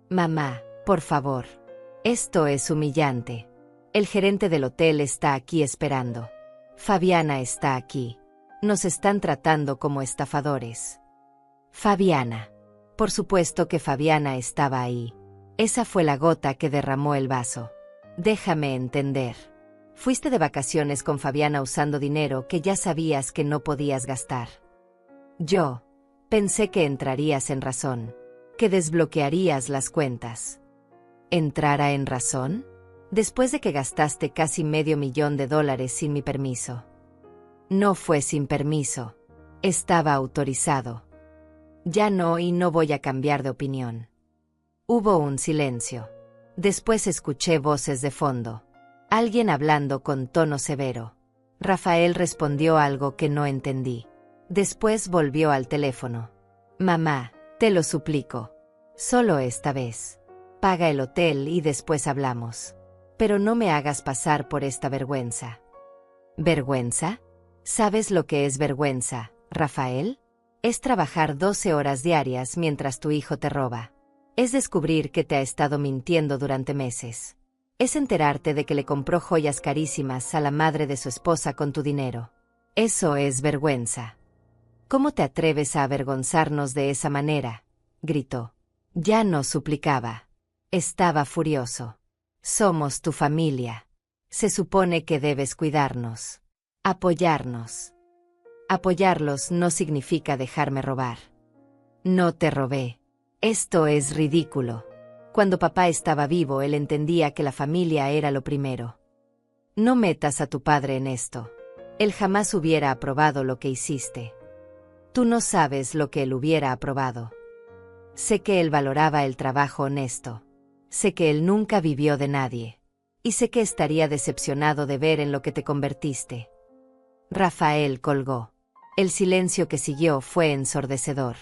Mamá, por favor. Esto es humillante. El gerente del hotel está aquí esperando. Fabiana está aquí. Nos están tratando como estafadores. Fabiana. Por supuesto que Fabiana estaba ahí. Esa fue la gota que derramó el vaso. Déjame entender. Fuiste de vacaciones con Fabiana usando dinero que ya sabías que no podías gastar. Yo pensé que entrarías en razón, que desbloquearías las cuentas. ¿Entrara en razón? Después de que gastaste casi $500,000 sin mi permiso. No fue sin permiso. Estaba autorizado. Ya no, y no voy a cambiar de opinión. Hubo un silencio. Después escuché voces de fondo. Alguien hablando con tono severo. Rafael respondió algo que no entendí. Después volvió al teléfono. Mamá, te lo suplico. Solo esta vez. Paga el hotel y después hablamos. Pero no me hagas pasar por esta vergüenza. ¿Vergüenza? ¿Sabes lo que es vergüenza, Rafael? Es trabajar 12 horas diarias mientras tu hijo te roba. Es descubrir que te ha estado mintiendo durante meses. Es enterarte de que le compró joyas carísimas a la madre de su esposa con tu dinero. Eso es vergüenza. ¿Cómo te atreves a avergonzarnos de esa manera?, gritó. Ya no suplicaba. Estaba furioso. Somos tu familia. Se supone que debes cuidarnos. Apoyarnos. Apoyarlos no significa dejarme robar. No te robé. Esto es ridículo. Cuando papá estaba vivo, él entendía que la familia era lo primero. No metas a tu padre en esto. Él jamás hubiera aprobado lo que hiciste. Tú no sabes lo que él hubiera aprobado. Sé que él valoraba el trabajo honesto. Sé que él nunca vivió de nadie. Y sé que estaría decepcionado de ver en lo que te convertiste. Rafael colgó. El silencio que siguió fue ensordecedor.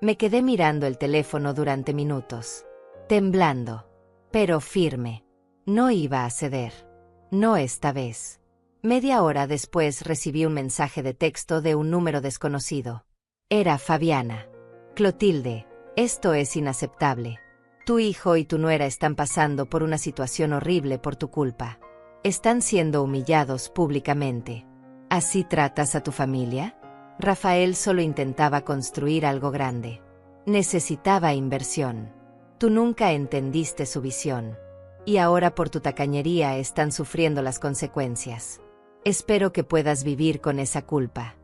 Me quedé mirando el teléfono durante minutos. Temblando. Pero firme. No iba a ceder. No esta vez. Media hora después recibí un mensaje de texto de un número desconocido. Era Fabiana. Clotilde, esto es inaceptable. Tu hijo y tu nuera están pasando por una situación horrible por tu culpa. Están siendo humillados públicamente. ¿Así tratas a tu familia? Rafael solo intentaba construir algo grande. Necesitaba inversión. Tú nunca entendiste su visión. Y ahora por tu tacañería están sufriendo las consecuencias. Espero que puedas vivir con esa culpa.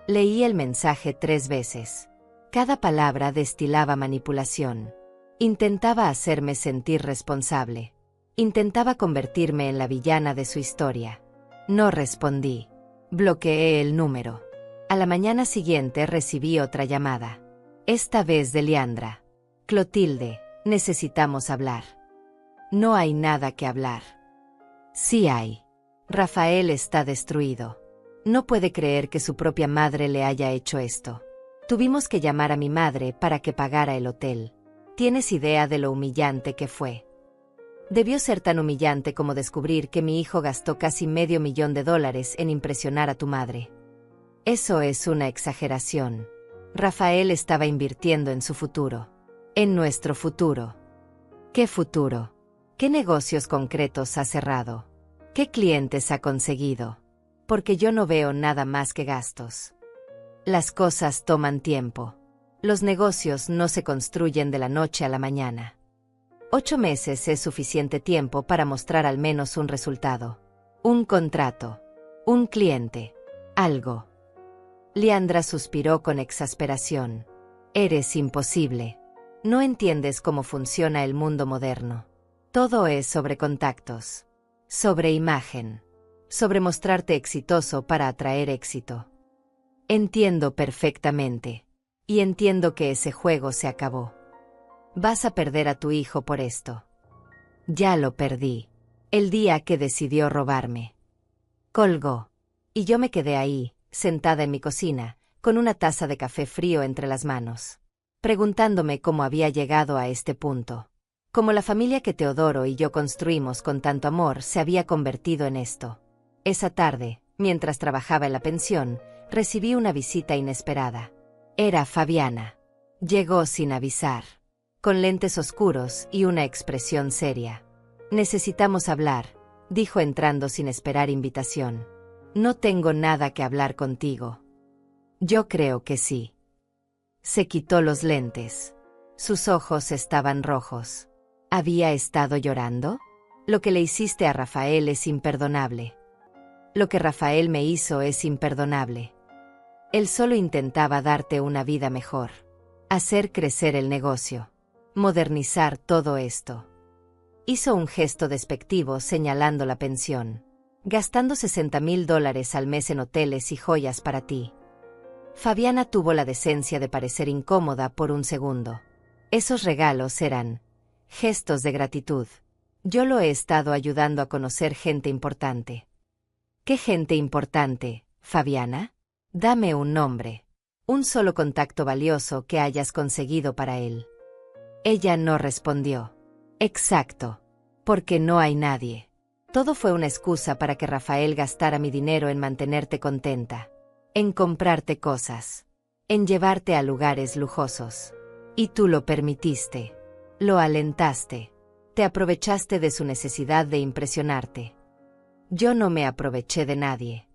Leí el mensaje 3 veces. Cada palabra destilaba manipulación. Intentaba hacerme sentir responsable. Intentaba convertirme en la villana de su historia. No respondí. Bloqueé el número. A la mañana siguiente recibí otra llamada. Esta vez de Leandra. Clotilde, necesitamos hablar. No hay nada que hablar. Sí hay. Rafael está destruido. No puede creer que su propia madre le haya hecho esto. Tuvimos que llamar a mi madre para que pagara el hotel. ¿Tienes idea de lo humillante que fue? Debió ser tan humillante como descubrir que mi hijo gastó casi $500,000 en impresionar a tu madre. Eso es una exageración. Rafael estaba invirtiendo en su futuro. En nuestro futuro. ¿Qué futuro? ¿Qué negocios concretos ha cerrado? ¿Qué clientes ha conseguido? Porque yo no veo nada más que gastos. Las cosas toman tiempo. Los negocios no se construyen de la noche a la mañana. 8 meses es suficiente tiempo para mostrar al menos un resultado. Un contrato. Un cliente. Algo. Leandra suspiró con exasperación. Eres imposible. No entiendes cómo funciona el mundo moderno. Todo es sobre contactos. Sobre imagen. Sobre mostrarte exitoso para atraer éxito. Entiendo perfectamente. Y entiendo que ese juego se acabó. Vas a perder a tu hijo por esto. Ya lo perdí. El día que decidió robarme. Colgó. Y yo me quedé ahí, sentada en mi cocina, con una taza de café frío entre las manos, preguntándome cómo había llegado a este punto. Cómo la familia que Teodoro y yo construimos con tanto amor se había convertido en esto. Esa tarde, mientras trabajaba en la pensión, recibí una visita inesperada. Era Fabiana. Llegó sin avisar. Con lentes oscuros y una expresión seria. Necesitamos hablar, dijo entrando sin esperar invitación. No tengo nada que hablar contigo. Yo creo que sí. Se quitó los lentes. Sus ojos estaban rojos. ¿Había estado llorando? Lo que le hiciste a Rafael es imperdonable. Lo que Rafael me hizo es imperdonable. Él solo intentaba darte una vida mejor. Hacer crecer el negocio. Modernizar todo esto. Hizo un gesto despectivo señalando la pensión. Gastando $60,000 al mes en hoteles y joyas para ti. Fabiana tuvo la decencia de parecer incómoda por un segundo. Esos regalos eran gestos de gratitud. Yo lo he estado ayudando a conocer gente importante. ¿Qué gente importante, Fabiana? Dame un nombre. Un solo contacto valioso que hayas conseguido para él. Ella no respondió. Exacto. Porque no hay nadie. Todo fue una excusa para que Rafael gastara mi dinero en mantenerte contenta. En comprarte cosas. En llevarte a lugares lujosos. Y tú lo permitiste. Lo alentaste. Te aprovechaste de su necesidad de impresionarte. Yo no me aproveché de nadie.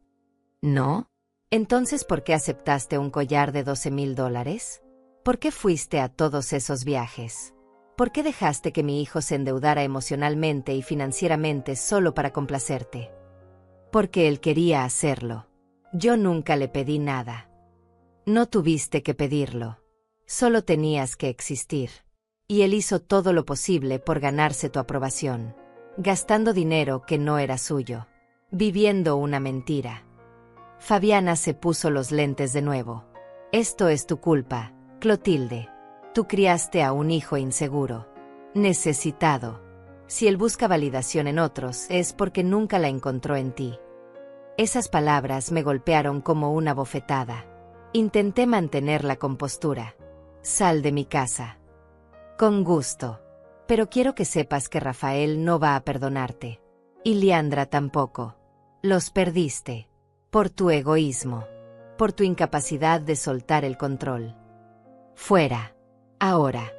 ¿No? Entonces, ¿por qué aceptaste un collar de $12,000? ¿Por qué fuiste a todos esos viajes? ¿Por qué dejaste que mi hijo se endeudara emocionalmente y financieramente solo para complacerte? Porque él quería hacerlo. Yo nunca le pedí nada. No tuviste que pedirlo. Solo tenías que existir. Y él hizo todo lo posible por ganarse tu aprobación. Gastando dinero que no era suyo. Viviendo una mentira. Fabiana se puso los lentes de nuevo. Esto es tu culpa, Clotilde. Tú criaste a un hijo inseguro, necesitado. Si él busca validación en otros, es porque nunca la encontró en ti. Esas palabras me golpearon como una bofetada. Intenté mantener la compostura. Sal de mi casa. Con gusto. Pero quiero que sepas que Rafael no va a perdonarte. Y Liandra tampoco. Los perdiste. Por tu egoísmo. Por tu incapacidad de soltar el control. Fuera. Ahora.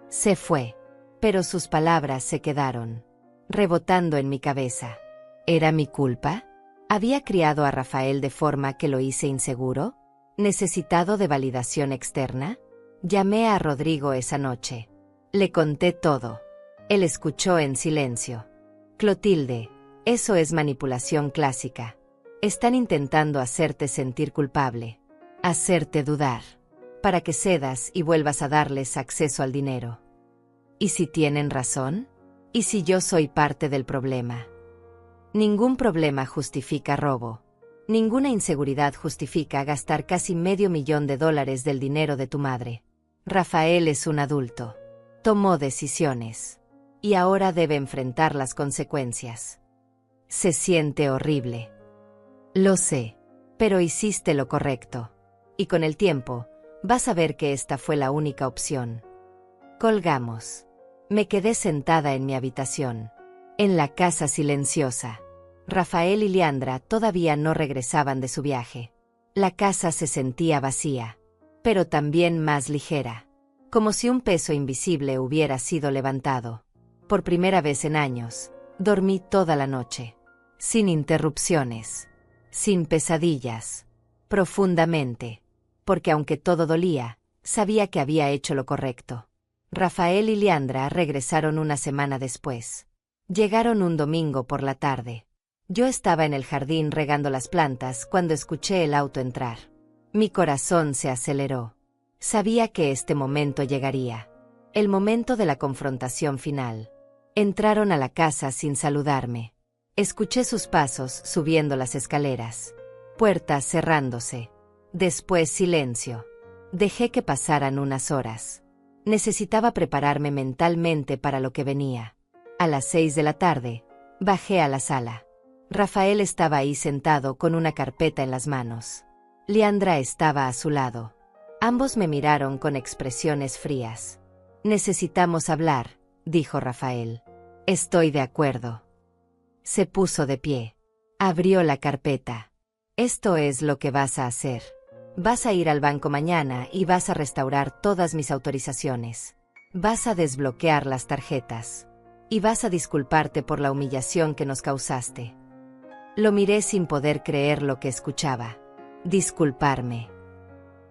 Se fue. Pero sus palabras se quedaron, rebotando en mi cabeza. ¿Era mi culpa? ¿Había criado a Rafael de forma que lo hice inseguro? ¿Necesitado de validación externa? Llamé a Rodrigo esa noche. Le conté todo. Él escuchó en silencio. Clotilde, eso es manipulación clásica. Están intentando hacerte sentir culpable, hacerte dudar, para que cedas y vuelvas a darles acceso al dinero. ¿Y si tienen razón? ¿Y si yo soy parte del problema? Ningún problema justifica robo. Ninguna inseguridad justifica gastar casi $500,000 del dinero de tu madre. Rafael es un adulto. Tomó decisiones. Y ahora debe enfrentar las consecuencias. Se siente horrible. Lo sé. Pero hiciste lo correcto. Y con el tiempo, vas a ver que esta fue la única opción. Colgamos. Me quedé sentada en mi habitación. En la casa silenciosa. Rafael y Liandra todavía no regresaban de su viaje. La casa se sentía vacía, pero también más ligera. Como si un peso invisible hubiera sido levantado. Por primera vez en años, dormí toda la noche. Sin interrupciones. Sin pesadillas. Profundamente. Porque aunque todo dolía, sabía que había hecho lo correcto. Rafael y Liandra regresaron una semana después. Llegaron un domingo por la tarde. Yo estaba en el jardín regando las plantas cuando escuché el auto entrar. Mi corazón se aceleró. Sabía que este momento llegaría. El momento de la confrontación final. Entraron a la casa sin saludarme. Escuché sus pasos subiendo las escaleras. Puertas cerrándose. Después silencio. Dejé que pasaran unas horas. Necesitaba prepararme mentalmente para lo que venía. A las 6 de la tarde, bajé a la sala. Rafael estaba ahí sentado con una carpeta en las manos. Liandra estaba a su lado. Ambos me miraron con expresiones frías. Necesitamos hablar, dijo Rafael. Estoy de acuerdo. Se puso de pie. Abrió la carpeta. Esto es lo que vas a hacer. Vas a ir al banco mañana y vas a restaurar todas mis autorizaciones. Vas a desbloquear las tarjetas. Y vas a disculparte por la humillación que nos causaste. Lo miré sin poder creer lo que escuchaba. Disculparme.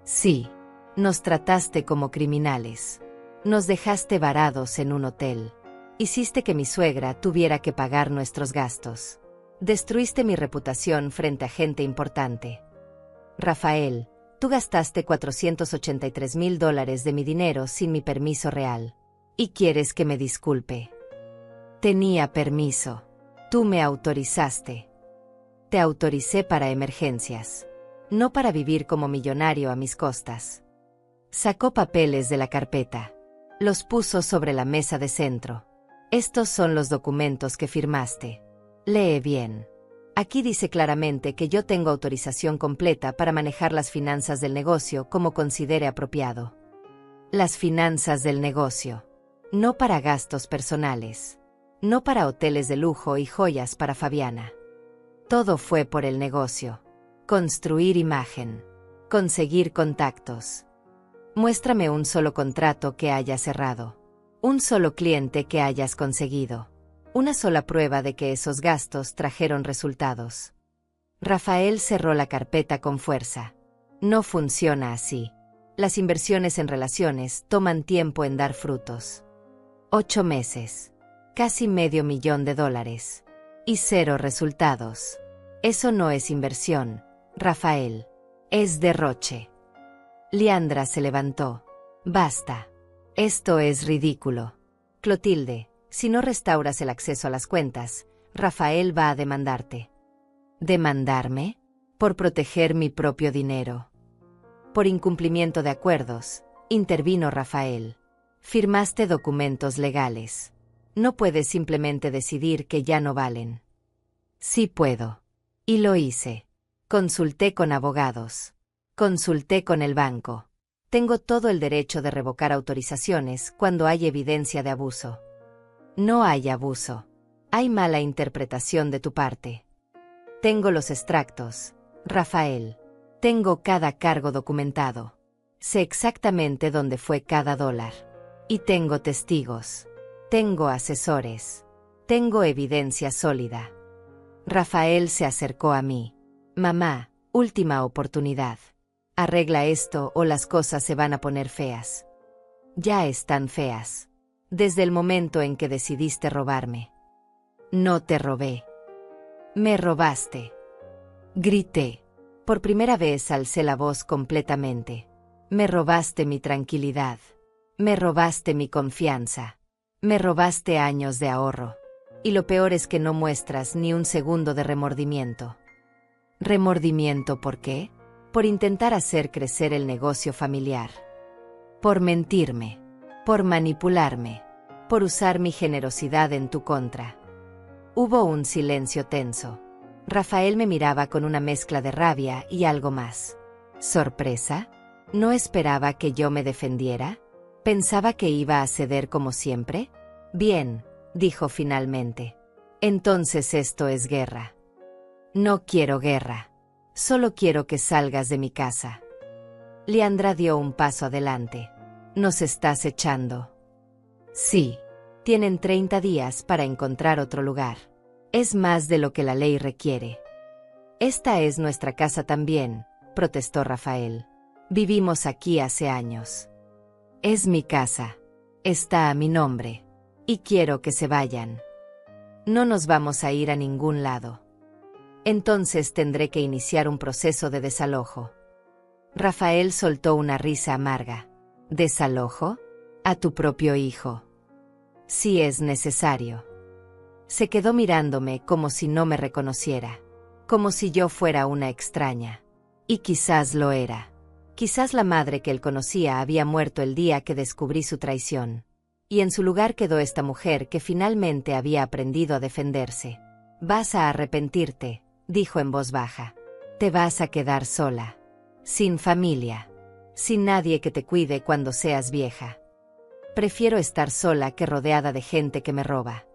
Sí. Nos trataste como criminales. Nos dejaste varados en un hotel. Hiciste que mi suegra tuviera que pagar nuestros gastos. Destruiste mi reputación frente a gente importante. Rafael, tú gastaste $483,000 de mi dinero sin mi permiso real. ¿Y quieres que me disculpe? Tenía permiso. Tú me autorizaste. Te autoricé para emergencias. No para vivir como millonario a mis costas. Sacó papeles de la carpeta. Los puso sobre la mesa de centro. Estos son los documentos que firmaste. Lee bien. Aquí dice claramente que yo tengo autorización completa para manejar las finanzas del negocio como considere apropiado. Las finanzas del negocio. No para gastos personales. No para hoteles de lujo y joyas para Fabiana. Todo fue por el negocio. Construir imagen. Conseguir contactos. Muéstrame un solo contrato que hayas cerrado. Un solo cliente que hayas conseguido. Una sola prueba de que esos gastos trajeron resultados. Rafael cerró la carpeta con fuerza. No funciona así. Las inversiones en relaciones toman tiempo en dar frutos. 8 meses. Casi $500,000. Y 0 resultados. Eso no es inversión, Rafael. Es derroche. Liandra se levantó. Basta. Esto es ridículo. Clotilde, si no restauras el acceso a las cuentas, Rafael va a demandarte. ¿Demandarme? Por proteger mi propio dinero. Por incumplimiento de acuerdos, intervino Rafael. Firmaste documentos legales. No puedes simplemente decidir que ya no valen. Sí puedo. Y lo hice. Consulté con abogados. Consulté con el banco. Tengo todo el derecho de revocar autorizaciones cuando hay evidencia de abuso. No hay abuso. Hay mala interpretación de tu parte. Tengo los extractos, Rafael. Tengo cada cargo documentado. Sé exactamente dónde fue cada dólar. Y tengo testigos. Tengo asesores. Tengo evidencia sólida. Rafael se acercó a mí. Mamá, última oportunidad. Arregla esto o las cosas se van a poner feas. Ya están feas. Desde el momento en que decidiste robarme. No te robé. Me robaste. Grité. Por primera vez alcé la voz completamente. Me robaste mi tranquilidad. Me robaste mi confianza. Me robaste años de ahorro. Y lo peor es que no muestras ni un segundo de remordimiento. ¿Remordimiento por qué? Por intentar hacer crecer el negocio familiar. Por mentirme. Por manipularme. Por usar mi generosidad en tu contra. Hubo un silencio tenso. Rafael me miraba con una mezcla de rabia y algo más. ¿Sorpresa? ¿No esperaba que yo me defendiera? ¿Pensaba que iba a ceder como siempre? Bien, dijo finalmente. Entonces esto es guerra. No quiero guerra. Solo quiero que salgas de mi casa. Liandra dio un paso adelante. ¿Nos estás echando? Sí. Tienen 30 días para encontrar otro lugar. Es más de lo que la ley requiere. Esta es nuestra casa también, protestó Rafael. Vivimos aquí hace años. Es mi casa. Está a mi nombre. Y quiero que se vayan. No nos vamos a ir a ningún lado. Entonces tendré que iniciar un proceso de desalojo. Rafael soltó una risa amarga. ¿Desalojo? A tu propio hijo. Si es necesario. Se quedó mirándome como si no me reconociera. Como si yo fuera una extraña. Y quizás lo era. Quizás la madre que él conocía había muerto el día que descubrí su traición. Y en su lugar quedó esta mujer que finalmente había aprendido a defenderse. Vas a arrepentirte, dijo en voz baja. Te vas a quedar sola. Sin familia. Sin nadie que te cuide cuando seas vieja. Prefiero estar sola que rodeada de gente que me roba.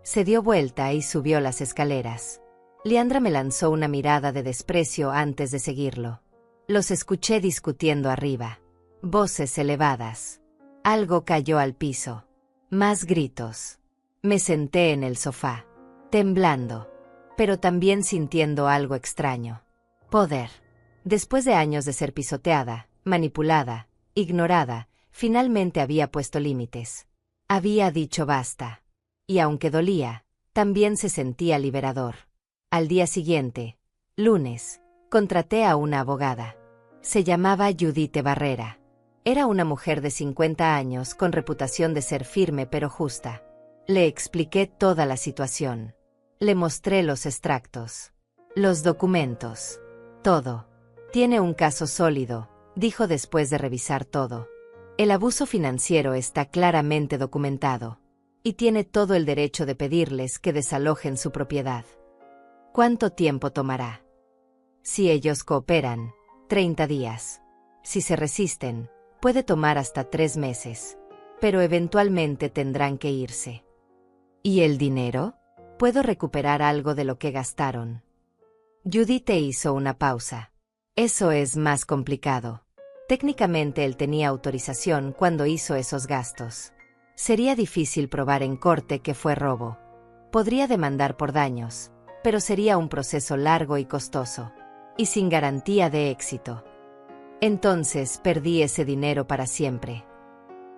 Se dio vuelta y subió las escaleras. Liandra me lanzó una mirada de desprecio antes de seguirlo. Los escuché discutiendo arriba. Voces elevadas. Algo cayó al piso. Más gritos. Me senté en el sofá, temblando, pero también sintiendo algo extraño. Poder. Después de años de ser pisoteada, manipulada, ignorada, finalmente había puesto límites. Había dicho basta. Y aunque dolía, también se sentía liberador. Al día siguiente, lunes, contraté a una abogada. Se llamaba Judith Barrera. Era una mujer de 50 años con reputación de ser firme pero justa. Le expliqué toda la situación. Le mostré los extractos. Los documentos. Todo. Tiene un caso sólido, dijo después de revisar todo. El abuso financiero está claramente documentado. Y tiene todo el derecho de pedirles que desalojen su propiedad. ¿Cuánto tiempo tomará? Si ellos cooperan, 30 días. Si se resisten, puede tomar hasta 3 meses. Pero eventualmente tendrán que irse. ¿Y el dinero? ¿Puedo recuperar algo de lo que gastaron? Judith hizo una pausa. Eso es más complicado. Técnicamente él tenía autorización cuando hizo esos gastos. Sería difícil probar en corte que fue robo. Podría demandar por daños, pero sería un proceso largo y costoso, y sin garantía de éxito. Entonces perdí ese dinero para siempre.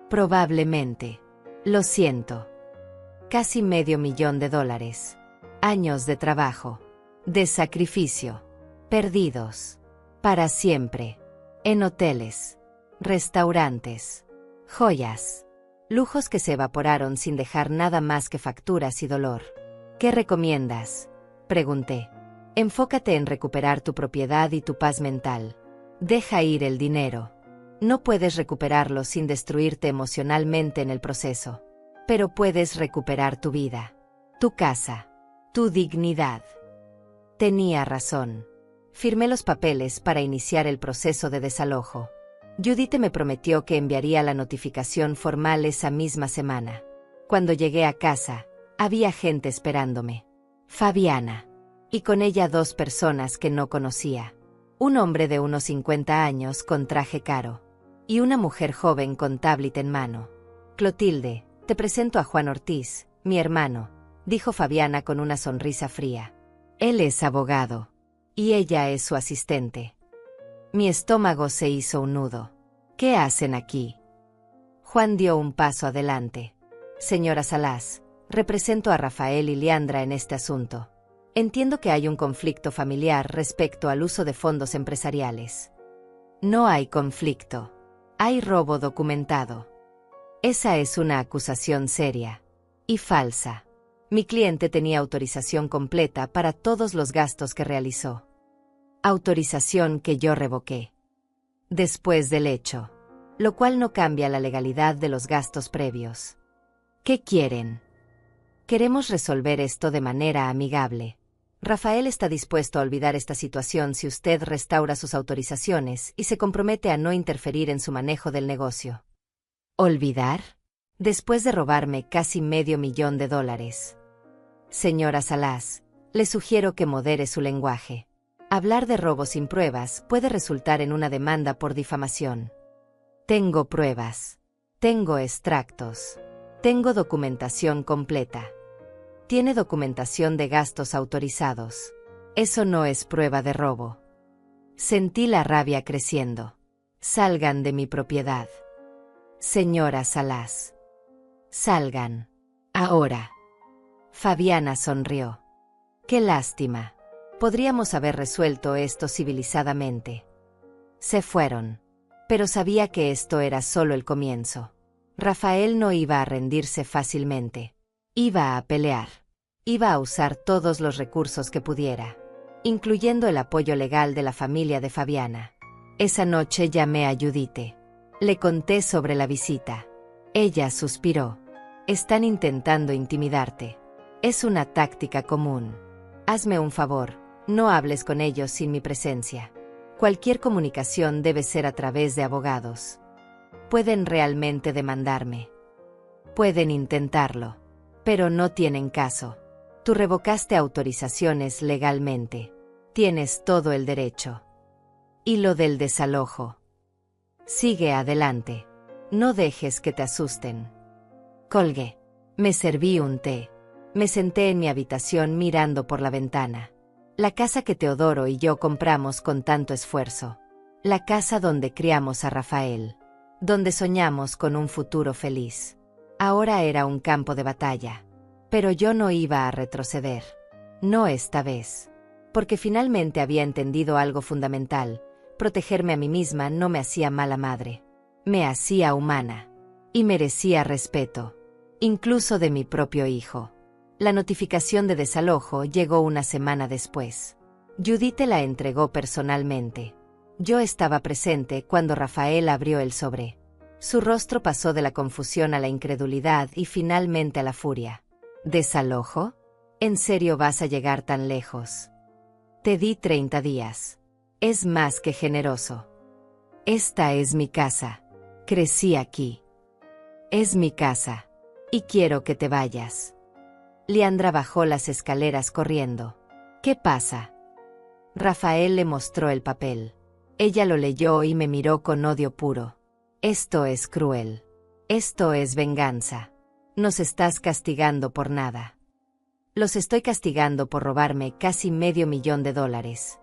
Probablemente. Lo siento. Casi $500,000. Años de trabajo. De sacrificio. Perdidos. Para siempre. En hoteles. Restaurantes. Joyas. Lujos que se evaporaron sin dejar nada más que facturas y dolor. ¿Qué recomiendas? Pregunté. Enfócate en recuperar tu propiedad y tu paz mental. Deja ir el dinero. No puedes recuperarlo sin destruirte emocionalmente en el proceso. Pero puedes recuperar tu vida, tu casa, tu dignidad. Tenía razón. Firmé los papeles para iniciar el proceso de desalojo. Judith me prometió que enviaría la notificación formal esa misma semana. Cuando llegué a casa, había gente esperándome. Fabiana. Y con ella 2 personas que no conocía. Un hombre de unos 50 años con traje caro. Y una mujer joven con tablet en mano. Clotilde, te presento a Juan Ortiz, mi hermano, dijo Fabiana con una sonrisa fría. Él es abogado. Y ella es su asistente. Mi estómago se hizo un nudo. ¿Qué hacen aquí? Juan dio un paso adelante. Señora Salas, represento a Rafael y Leandra en este asunto. Entiendo que hay un conflicto familiar respecto al uso de fondos empresariales. No hay conflicto. Hay robo documentado. Esa es una acusación seria. Y falsa. Mi cliente tenía autorización completa para todos los gastos que realizó. Autorización que yo revoqué. Después del hecho. Lo cual no cambia la legalidad de los gastos previos. ¿Qué quieren? Queremos resolver esto de manera amigable. Rafael está dispuesto a olvidar esta situación si usted restaura sus autorizaciones y se compromete a no interferir en su manejo del negocio. ¿Olvidar? Después de robarme casi $500,000. Señora Salas, le sugiero que modere su lenguaje. Hablar de robo sin pruebas puede resultar en una demanda por difamación. Tengo pruebas. Tengo extractos. Tengo documentación completa. Tiene documentación de gastos autorizados. Eso no es prueba de robo. Sentí la rabia creciendo. Salgan de mi propiedad. Señora Salas. Salgan. Ahora. Fabiana sonrió. Qué lástima. Podríamos haber resuelto esto civilizadamente. Se fueron. Pero sabía que esto era solo el comienzo. Rafael no iba a rendirse fácilmente. Iba a pelear. Iba a usar todos los recursos que pudiera, incluyendo el apoyo legal de la familia de Fabiana. Esa noche llamé a Judith. Le conté sobre la visita. Ella suspiró. Están intentando intimidarte. Es una táctica común. Hazme un favor, no hables con ellos sin mi presencia. Cualquier comunicación debe ser a través de abogados. Pueden realmente demandarme. Pueden intentarlo. Pero no tienen caso. Tú revocaste autorizaciones legalmente. Tienes todo el derecho. Y lo del desalojo. Sigue adelante. No dejes que te asusten. Colgué. Me serví un té. Me senté en mi habitación mirando por la ventana. La casa que Teodoro y yo compramos con tanto esfuerzo. La casa donde criamos a Rafael. Donde soñamos con un futuro feliz. Ahora era un campo de batalla. Pero yo no iba a retroceder. No esta vez. Porque finalmente había entendido algo fundamental. Protegerme a mí misma no me hacía mala madre. Me hacía humana. Y merecía respeto. Incluso de mi propio hijo. La notificación de desalojo llegó una semana después. Judith la entregó personalmente. Yo estaba presente cuando Rafael abrió el sobre. Su rostro pasó de la confusión a la incredulidad y finalmente a la furia. ¿Desalojo? ¿En serio vas a llegar tan lejos? Te di 30 días. Es más que generoso. Esta es mi casa. Crecí aquí. Es mi casa. Y quiero que te vayas. Leandra bajó las escaleras corriendo. ¿Qué pasa? Rafael le mostró el papel. Ella lo leyó y me miró con odio puro. Esto es cruel. Esto es venganza. Nos estás castigando por nada. Los estoy castigando por robarme casi $500,000.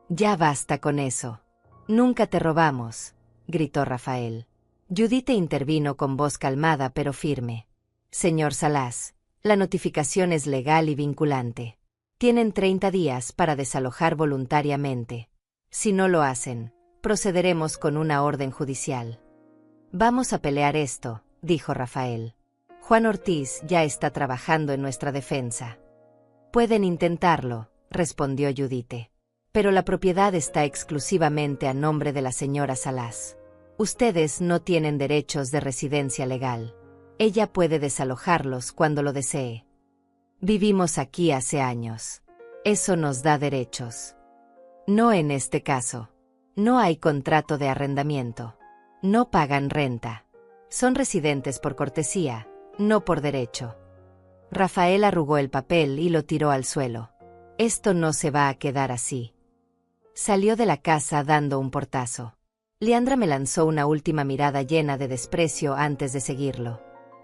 Ya basta con eso. Nunca te robamos, gritó Rafael. Judith intervino con voz calmada pero firme. Señor Salas, la notificación es legal y vinculante. Tienen 30 días para desalojar voluntariamente. Si no lo hacen, procederemos con una orden judicial. Vamos a pelear esto, dijo Rafael. Juan Ortiz ya está trabajando en nuestra defensa. Pueden intentarlo, respondió Judith. Pero la propiedad está exclusivamente a nombre de la señora Salas. Ustedes no tienen derechos de residencia legal. Ella puede desalojarlos cuando lo desee. Vivimos aquí hace años. Eso nos da derechos. No en este caso. No hay contrato de arrendamiento. No pagan renta. Son residentes por cortesía, no por derecho. Rafael arrugó el papel y lo tiró al suelo. Esto no se va a quedar así. Salió de la casa dando un portazo. Leandra me lanzó una última mirada llena de desprecio antes de seguirlo.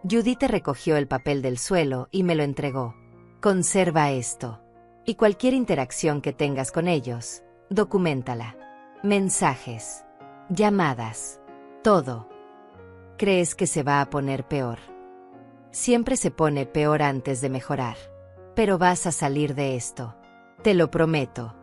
Judith recogió el papel del suelo y me lo entregó. Conserva esto. Y cualquier interacción que tengas con ellos, documéntala. Mensajes. Llamadas. Todo. ¿Crees que se va a poner peor? Siempre se pone peor antes de mejorar. Pero vas a salir de esto. Te lo prometo.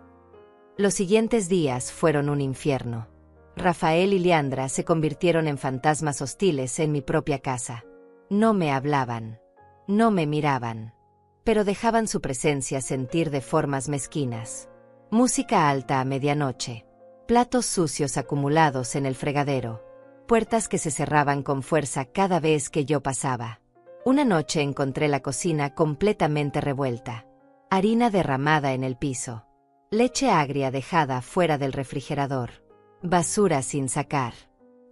Los siguientes días fueron un infierno. Rafael y Leandra se convirtieron en fantasmas hostiles en mi propia casa. No me hablaban. No me miraban. Pero dejaban su presencia sentir de formas mezquinas. Música alta a medianoche. Platos sucios acumulados en el fregadero. Puertas que se cerraban con fuerza cada vez que yo pasaba. Una noche encontré la cocina completamente revuelta. Harina derramada en el piso. Leche agria dejada fuera del refrigerador. Basura sin sacar.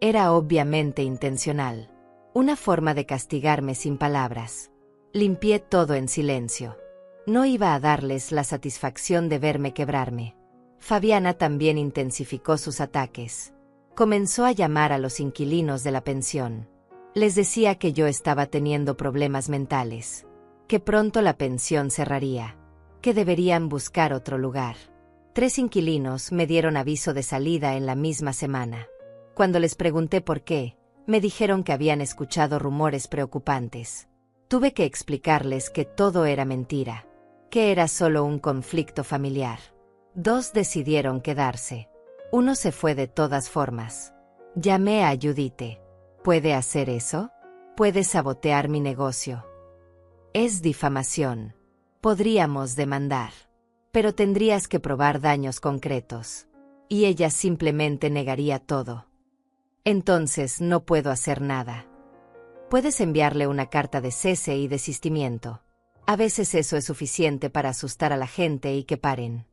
Era obviamente intencional. Una forma de castigarme sin palabras. Limpié todo en silencio. No iba a darles la satisfacción de verme quebrarme. Fabiana también intensificó sus ataques. Comenzó a llamar a los inquilinos de la pensión. Les decía que yo estaba teniendo problemas mentales, que pronto la pensión cerraría, que deberían buscar otro lugar. 3 inquilinos me dieron aviso de salida en la misma semana. Cuando les pregunté por qué, me dijeron que habían escuchado rumores preocupantes. Tuve que explicarles que todo era mentira, que era solo un conflicto familiar. 2 decidieron quedarse. 1 se fue de todas formas. Llamé a Judith. ¿Puede hacer eso? Puede sabotear mi negocio. Es difamación. Podríamos demandar. Pero tendrías que probar daños concretos. Y ella simplemente negaría todo. Entonces no puedo hacer nada. Puedes enviarle una carta de cese y desistimiento. A veces eso es suficiente para asustar a la gente y que paren.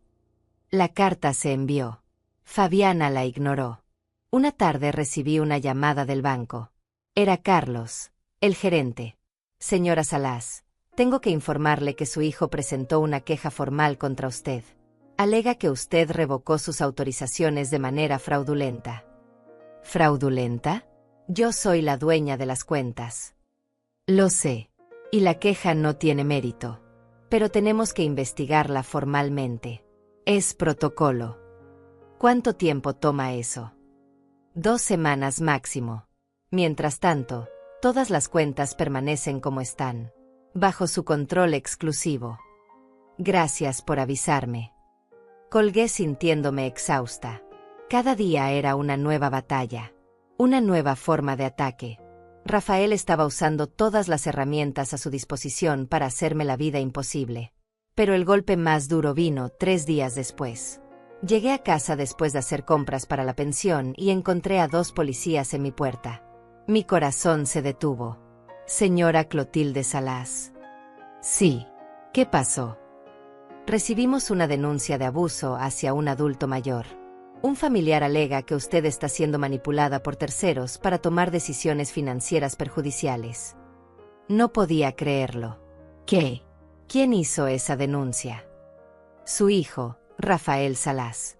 La carta se envió. Fabiana la ignoró. Una tarde recibí una llamada del banco. Era Carlos, el gerente. Señora Salas, tengo que informarle que su hijo presentó una queja formal contra usted. Alega que usted revocó sus autorizaciones de manera fraudulenta. ¿Fraudulenta? Yo soy la dueña de las cuentas. Lo sé. Y la queja no tiene mérito. Pero tenemos que investigarla formalmente. Es protocolo. ¿Cuánto tiempo toma eso? 2 semanas máximo. Mientras tanto, todas las cuentas permanecen como están, bajo su control exclusivo. Gracias por avisarme. Colgué sintiéndome exhausta. Cada día era una nueva batalla, una nueva forma de ataque. Rafael estaba usando todas las herramientas a su disposición para hacerme la vida imposible. Pero el golpe más duro vino 3 días después. Llegué a casa después de hacer compras para la pensión y encontré a 2 policías en mi puerta. Mi corazón se detuvo. Señora Clotilde Salas. Sí. ¿Qué pasó? Recibimos una denuncia de abuso hacia un adulto mayor. Un familiar alega que usted está siendo manipulada por terceros para tomar decisiones financieras perjudiciales. No podía creerlo. ¿Qué? ¿Quién hizo esa denuncia? Su hijo, Rafael Salas.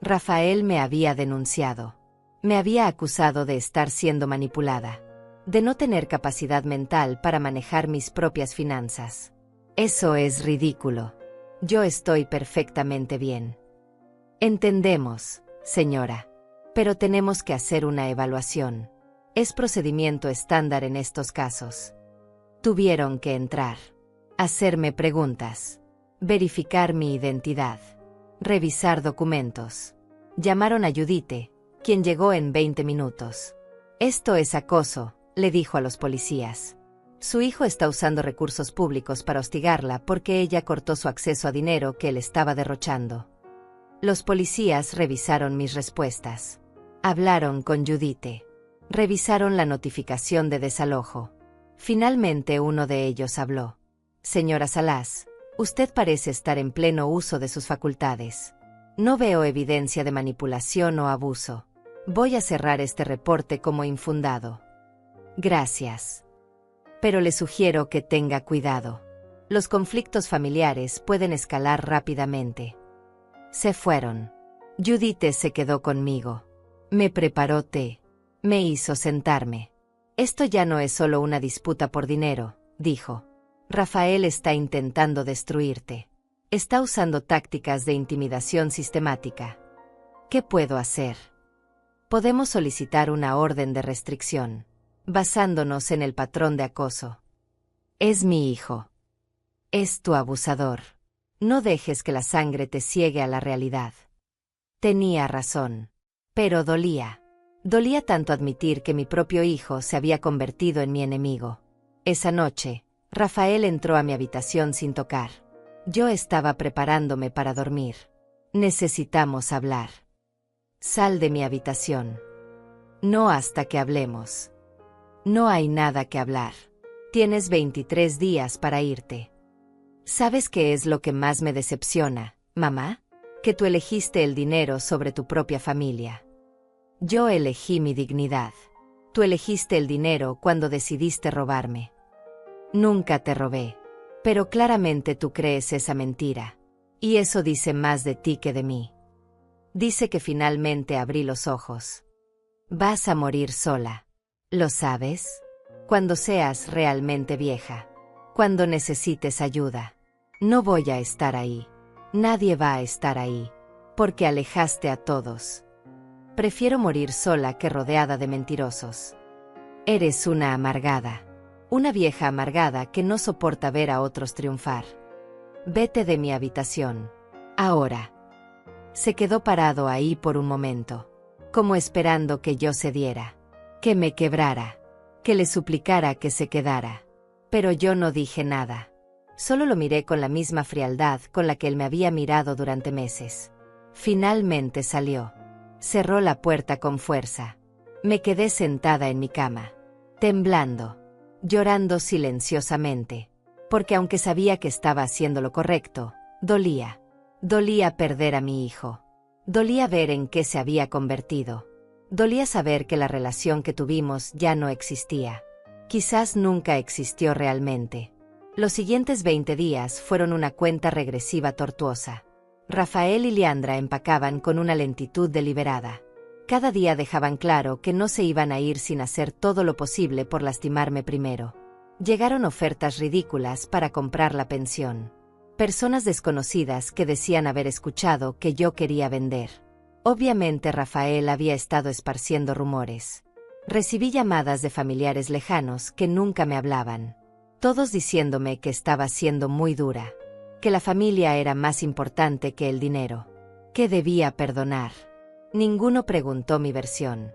Rafael me había denunciado. Me había acusado de estar siendo manipulada, de no tener capacidad mental para manejar mis propias finanzas. Eso es ridículo. Yo estoy perfectamente bien. Entendemos, señora. Pero tenemos que hacer una evaluación. Es procedimiento estándar en estos casos. Tuvieron que entrar, hacerme preguntas, verificar mi identidad, revisar documentos. Llamaron a Judith, quien llegó en 20 minutos. Esto es acoso, le dijo a los policías. Su hijo está usando recursos públicos para hostigarla porque ella cortó su acceso a dinero que él estaba derrochando. Los policías revisaron mis respuestas. Hablaron con Judith. Revisaron la notificación de desalojo. Finalmente uno de ellos habló. Señora Salas, usted parece estar en pleno uso de sus facultades. No veo evidencia de manipulación o abuso. Voy a cerrar este reporte como infundado. Gracias. Pero le sugiero que tenga cuidado. Los conflictos familiares pueden escalar rápidamente. Se fueron. Judith se quedó conmigo. Me preparó té. Me hizo sentarme. Esto ya no es solo una disputa por dinero, dijo. Rafael está intentando destruirte. Está usando tácticas de intimidación sistemática. ¿Qué puedo hacer? Podemos solicitar una orden de restricción, basándonos en el patrón de acoso. Es mi hijo. Es tu abusador. No dejes que la sangre te ciegue a la realidad. Tenía razón. Pero dolía. Dolía tanto admitir que mi propio hijo se había convertido en mi enemigo. Esa noche, Rafael entró a mi habitación sin tocar. Yo estaba preparándome para dormir. Necesitamos hablar. Sal de mi habitación. No hasta que hablemos. No hay nada que hablar. Tienes 23 días para irte. ¿Sabes qué es lo que más me decepciona, mamá? Que tú elegiste el dinero sobre tu propia familia. Yo elegí mi dignidad. Tú elegiste el dinero cuando decidiste robarme. Nunca te robé. Pero claramente tú crees esa mentira. Y eso dice más de ti que de mí. Dice que finalmente abrí los ojos. Vas a morir sola. ¿Lo sabes? Cuando seas realmente vieja. Cuando necesites ayuda. No voy a estar ahí. Nadie va a estar ahí. Porque alejaste a todos. Prefiero morir sola que rodeada de mentirosos. Eres una amargada. Una vieja amargada que no soporta ver a otros triunfar. Vete de mi habitación. Ahora. Se quedó parado ahí por un momento, como esperando que yo cediera, que me quebrara, que le suplicara que se quedara. Pero yo no dije nada. Solo lo miré con la misma frialdad con la que él me había mirado durante meses. Finalmente salió. Cerró la puerta con fuerza. Me quedé sentada en mi cama, temblando. Llorando silenciosamente, porque aunque sabía que estaba haciendo lo correcto, dolía. Dolía perder a mi hijo. Dolía ver en qué se había convertido. Dolía saber que la relación que tuvimos ya no existía. Quizás nunca existió realmente. Los siguientes 20 días fueron una cuenta regresiva tortuosa. Rafael y Leandra empacaban con una lentitud deliberada. Cada día dejaban claro que no se iban a ir sin hacer todo lo posible por lastimarme primero. Llegaron ofertas ridículas para comprar la pensión. Personas desconocidas que decían haber escuchado que yo quería vender. Obviamente Rafael había estado esparciendo rumores. Recibí llamadas de familiares lejanos que nunca me hablaban. Todos diciéndome que estaba siendo muy dura. Que la familia era más importante que el dinero. Que debía perdonar. Ninguno preguntó mi versión.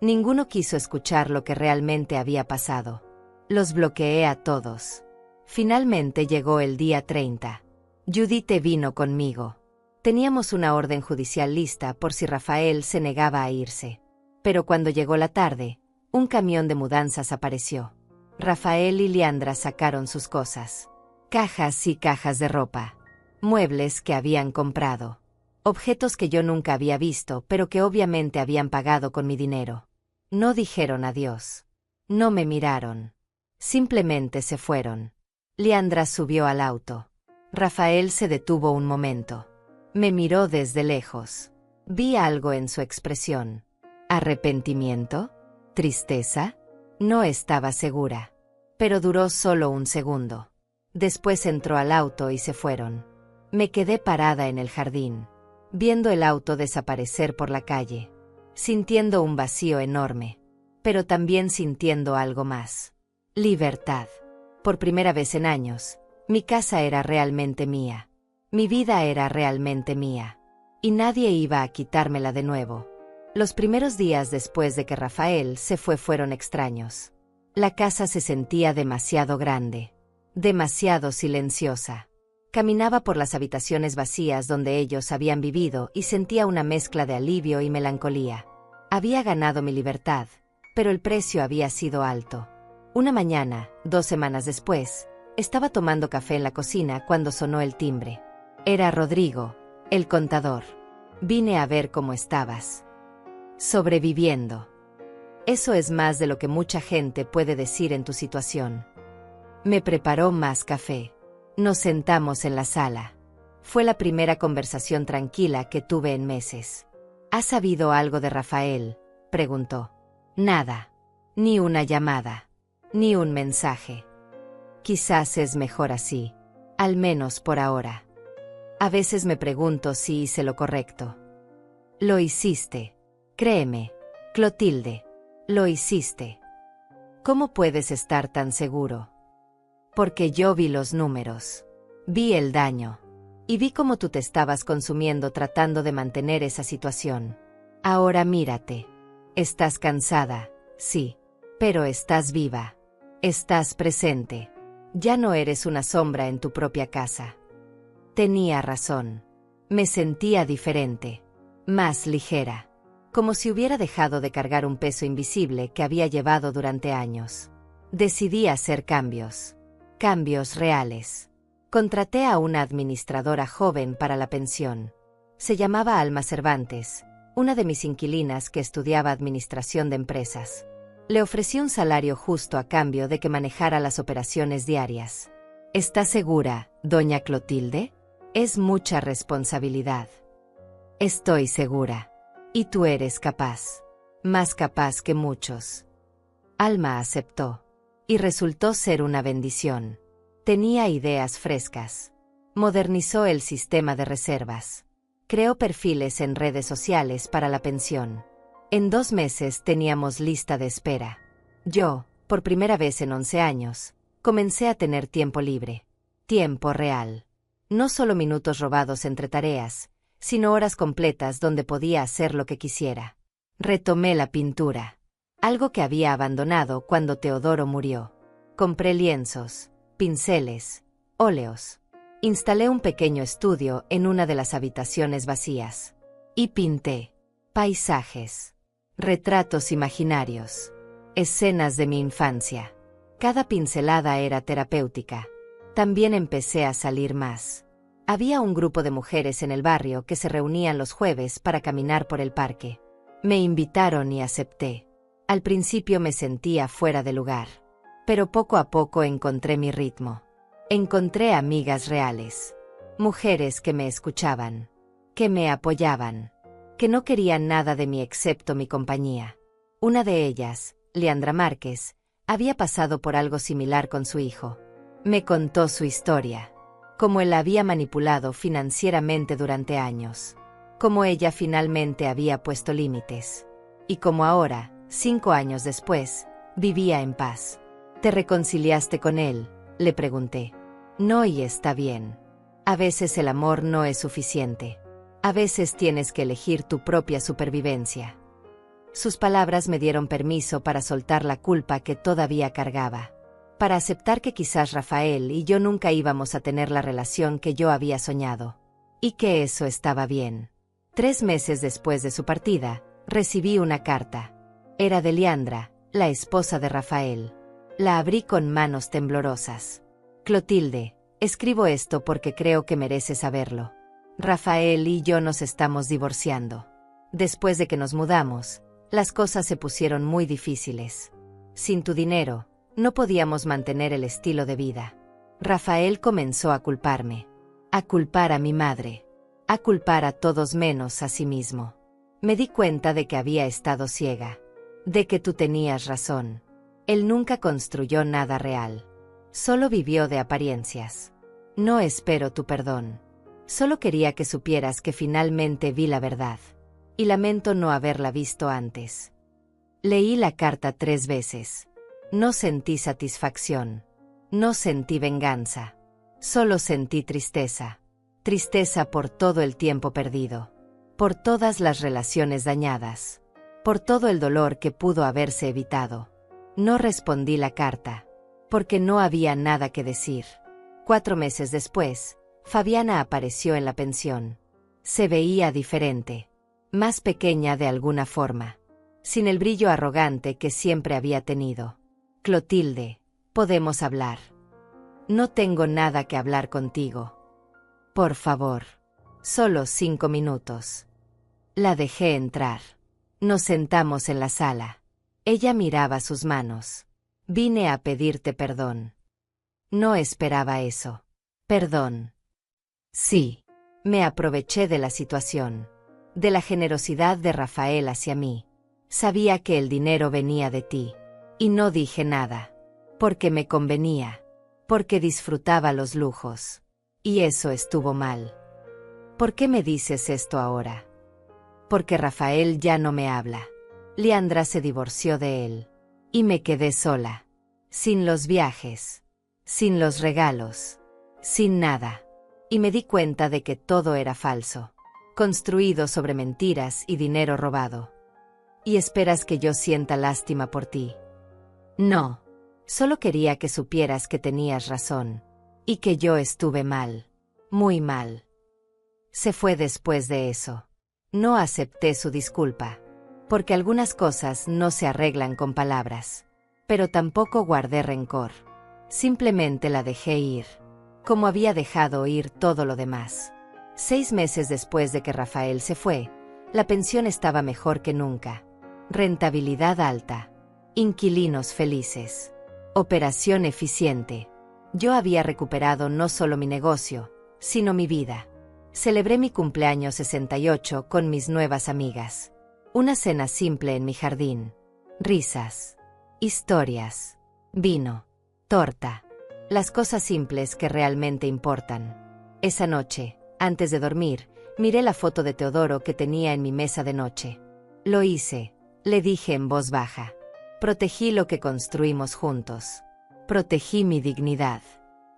Ninguno quiso escuchar lo que realmente había pasado. Los bloqueé a todos. Finalmente llegó el día 30. Judith vino conmigo. Teníamos una orden judicial lista por si Rafael se negaba a irse. Pero cuando llegó la tarde, un camión de mudanzas apareció. Rafael y Leandra sacaron sus cosas. Cajas y cajas de ropa. Muebles que habían comprado. Objetos que yo nunca había visto, pero que obviamente habían pagado con mi dinero. No dijeron adiós. No me miraron. Simplemente se fueron. Leandra subió al auto. Rafael se detuvo un momento. Me miró desde lejos. Vi algo en su expresión. ¿Arrepentimiento? ¿Tristeza? No estaba segura. Pero duró solo un segundo. Después entró al auto y se fueron. Me quedé parada en el jardín, viendo el auto desaparecer por la calle, sintiendo un vacío enorme, pero también sintiendo algo más. Libertad. Por primera vez en años, mi casa era realmente mía. Mi vida era realmente mía. Y nadie iba a quitármela de nuevo. Los primeros días después de que Rafael se fue fueron extraños. La casa se sentía demasiado grande, demasiado silenciosa. Caminaba por las habitaciones vacías donde ellos habían vivido y sentía una mezcla de alivio y melancolía. Había ganado mi libertad, pero el precio había sido alto. Una mañana, 2 semanas después, estaba tomando café en la cocina cuando sonó el timbre. Era Rodrigo, el contador. Vine a ver cómo estabas. Sobreviviendo. Eso es más de lo que mucha gente puede decir en tu situación. Me preparó más café. Nos sentamos en la sala. Fue la primera conversación tranquila que tuve en meses. ¿Has sabido algo de Rafael?, preguntó. Nada. Ni una llamada. Ni un mensaje. Quizás es mejor así. Al menos por ahora. A veces me pregunto si hice lo correcto. Lo hiciste. Créeme, Clotilde. Lo hiciste. ¿Cómo puedes estar tan seguro? Porque yo vi los números. Vi el daño. Y vi cómo tú te estabas consumiendo tratando de mantener esa situación. Ahora mírate. Estás cansada, sí. Pero estás viva. Estás presente. Ya no eres una sombra en tu propia casa. Tenía razón. Me sentía diferente. Más ligera. Como si hubiera dejado de cargar un peso invisible que había llevado durante años. Decidí hacer cambios. Cambios reales. Contraté a una administradora joven para la pensión. Se llamaba Alma Cervantes, una de mis inquilinas que estudiaba administración de empresas. Le ofrecí un salario justo a cambio de que manejara las operaciones diarias. ¿Está segura, doña Clotilde? Es mucha responsabilidad. Estoy segura. Y tú eres capaz. Más capaz que muchos. Alma aceptó. Y resultó ser una bendición. Tenía ideas frescas. Modernizó el sistema de reservas. Creó perfiles en redes sociales para la pensión. En 2 meses teníamos lista de espera. Yo, por primera vez en 11 años, comencé a tener tiempo libre. Tiempo real. No solo minutos robados entre tareas, sino horas completas donde podía hacer lo que quisiera. Retomé la pintura. Algo que había abandonado cuando Teodoro murió. Compré lienzos, pinceles, óleos. Instalé un pequeño estudio en una de las habitaciones vacías. Y pinté. Paisajes. Retratos imaginarios. Escenas de mi infancia. Cada pincelada era terapéutica. También empecé a salir más. Había un grupo de mujeres en el barrio que se reunían los jueves para caminar por el parque. Me invitaron y acepté. Al principio me sentía fuera de lugar. Pero poco a poco encontré mi ritmo. Encontré amigas reales. Mujeres que me escuchaban. Que me apoyaban. Que no querían nada de mí excepto mi compañía. Una de ellas, Leandra Márquez, había pasado por algo similar con su hijo. Me contó su historia. Cómo él la había manipulado financieramente durante años. Cómo ella finalmente había puesto límites. Y cómo ahora, 5 años después, vivía en paz. ¿Te reconciliaste con él?, le pregunté. No, y está bien. A veces el amor no es suficiente. A veces tienes que elegir tu propia supervivencia. Sus palabras me dieron permiso para soltar la culpa que todavía cargaba. Para aceptar que quizás Rafael y yo nunca íbamos a tener la relación que yo había soñado. Y que eso estaba bien. 3 meses después de su partida, recibí una carta. Era de Leandra, la esposa de Rafael. La abrí con manos temblorosas. Clotilde, escribo esto porque creo que mereces saberlo. Rafael y yo nos estamos divorciando. Después de que nos mudamos, las cosas se pusieron muy difíciles. Sin tu dinero, no podíamos mantener el estilo de vida. Rafael comenzó a culparme. A culpar a mi madre. A culpar a todos menos a sí mismo. Me di cuenta de que había estado ciega. De que tú tenías razón. Él nunca construyó nada real. Solo vivió de apariencias. No espero tu perdón. Solo quería que supieras que finalmente vi la verdad. Y lamento no haberla visto antes. Leí la carta 3 veces. No sentí satisfacción. No sentí venganza. Solo sentí tristeza. Tristeza por todo el tiempo perdido. Por todas las relaciones dañadas. Por todo el dolor que pudo haberse evitado. No respondí la carta. Porque no había nada que decir. 4 meses después, Fabiana apareció en la pensión. Se veía diferente, más pequeña de alguna forma, sin el brillo arrogante que siempre había tenido. Clotilde, podemos hablar. No tengo nada que hablar contigo. Por favor. Solo 5 minutos. La dejé entrar. Nos sentamos en la sala. Ella miraba sus manos. Vine a pedirte perdón. No esperaba eso. Perdón. Sí. Me aproveché de la situación. De la generosidad de Rafael hacia mí. Sabía que el dinero venía de ti. Y no dije nada. Porque me convenía. Porque disfrutaba los lujos. Y eso estuvo mal. ¿Por qué me dices esto ahora? Porque Rafael ya no me habla. Leandra se divorció de él. Y me quedé sola. Sin los viajes. Sin los regalos. Sin nada. Y me di cuenta de que todo era falso. Construido sobre mentiras y dinero robado. ¿Y esperas que yo sienta lástima por ti? No. Solo quería que supieras que tenías razón. Y que yo estuve mal. Muy mal. Se fue después de eso. No acepté su disculpa. Porque algunas cosas no se arreglan con palabras. Pero tampoco guardé rencor. Simplemente la dejé ir. Como había dejado ir todo lo demás. 6 meses después de que Rafael se fue, la pensión estaba mejor que nunca. Rentabilidad alta. Inquilinos felices. Operación eficiente. Yo había recuperado no solo mi negocio, sino mi vida. Celebré mi cumpleaños 68 con mis nuevas amigas. Una cena simple en mi jardín. Risas. Historias. Vino. Torta. Las cosas simples que realmente importan. Esa noche, antes de dormir, miré la foto de Teodoro que tenía en mi mesa de noche. Lo hice, le dije en voz baja. Protegí lo que construimos juntos. Protegí mi dignidad.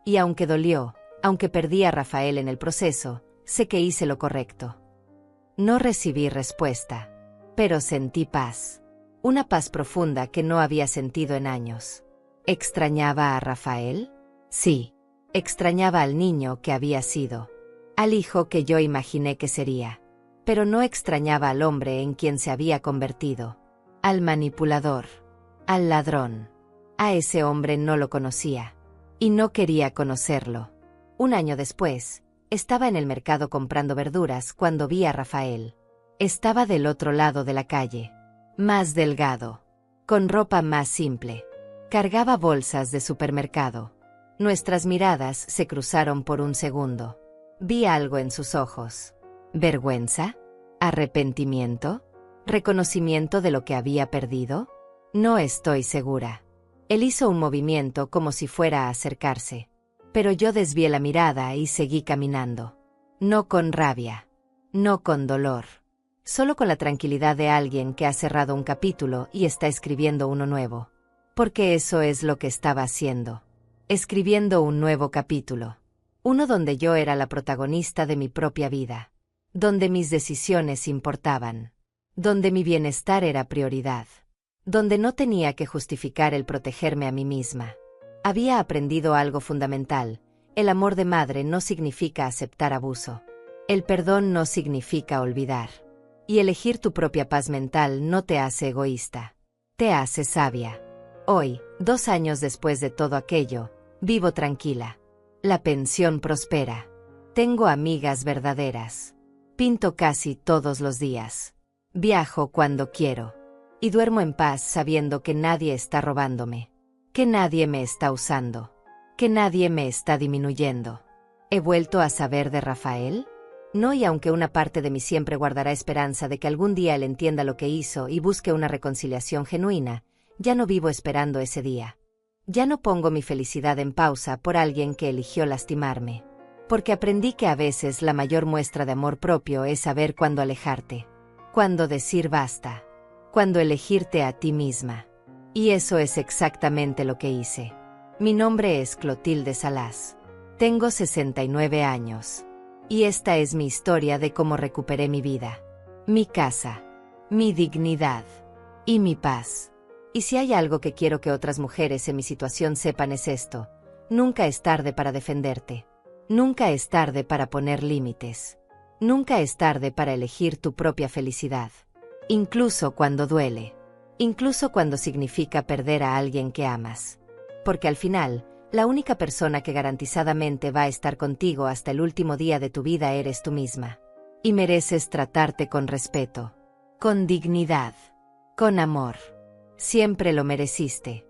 Y aunque dolió, aunque perdí a Rafael en el proceso, sé que hice lo correcto. No recibí respuesta, pero sentí paz. Una paz profunda que no había sentido en años. ¿Extrañaba a Rafael? Sí. Extrañaba al niño que había sido. Al hijo que yo imaginé que sería. Pero no extrañaba al hombre en quien se había convertido. Al manipulador. Al ladrón. A ese hombre no lo conocía. Y no quería conocerlo. Un año después, estaba en el mercado comprando verduras cuando vi a Rafael. Estaba del otro lado de la calle. Más delgado. Con ropa más simple. Cargaba bolsas de supermercado. Nuestras miradas se cruzaron por un segundo. Vi algo en sus ojos. ¿Vergüenza? ¿Arrepentimiento? ¿Reconocimiento de lo que había perdido? No estoy segura. Él hizo un movimiento como si fuera a acercarse. Pero yo desvié la mirada y seguí caminando. No con rabia. No con dolor. Solo con la tranquilidad de alguien que ha cerrado un capítulo y está escribiendo uno nuevo. Porque eso es lo que estaba haciendo. Escribiendo un nuevo capítulo. Uno donde yo era la protagonista de mi propia vida. Donde mis decisiones importaban. Donde mi bienestar era prioridad. Donde no tenía que justificar el protegerme a mí misma. Había aprendido algo fundamental. El amor de madre no significa aceptar abuso. El perdón no significa olvidar. Y elegir tu propia paz mental no te hace egoísta. Te hace sabia. Hoy, 2 años después de todo aquello, vivo tranquila. La pensión prospera. Tengo amigas verdaderas. Pinto casi todos los días. Viajo cuando quiero. Y duermo en paz sabiendo que nadie está robándome. Que nadie me está usando. Que nadie me está disminuyendo. ¿He vuelto a saber de Rafael? No, y aunque una parte de mí siempre guardará esperanza de que algún día él entienda lo que hizo y busque una reconciliación genuina, ya no vivo esperando ese día. Ya no pongo mi felicidad en pausa por alguien que eligió lastimarme. Porque aprendí que a veces la mayor muestra de amor propio es saber cuándo alejarte. Cuándo decir basta. Cuándo elegirte a ti misma. Y eso es exactamente lo que hice. Mi nombre es Clotilde Salas. Tengo 69 años. Y esta es mi historia de cómo recuperé mi vida. Mi casa. Mi dignidad. Y mi paz. Y si hay algo que quiero que otras mujeres en mi situación sepan es esto: nunca es tarde para defenderte. Nunca es tarde para poner límites. Nunca es tarde para elegir tu propia felicidad. Incluso cuando duele. Incluso cuando significa perder a alguien que amas. Porque al final, la única persona que garantizadamente va a estar contigo hasta el último día de tu vida eres tú misma. Y mereces tratarte con respeto, con dignidad, con amor. Siempre lo mereciste.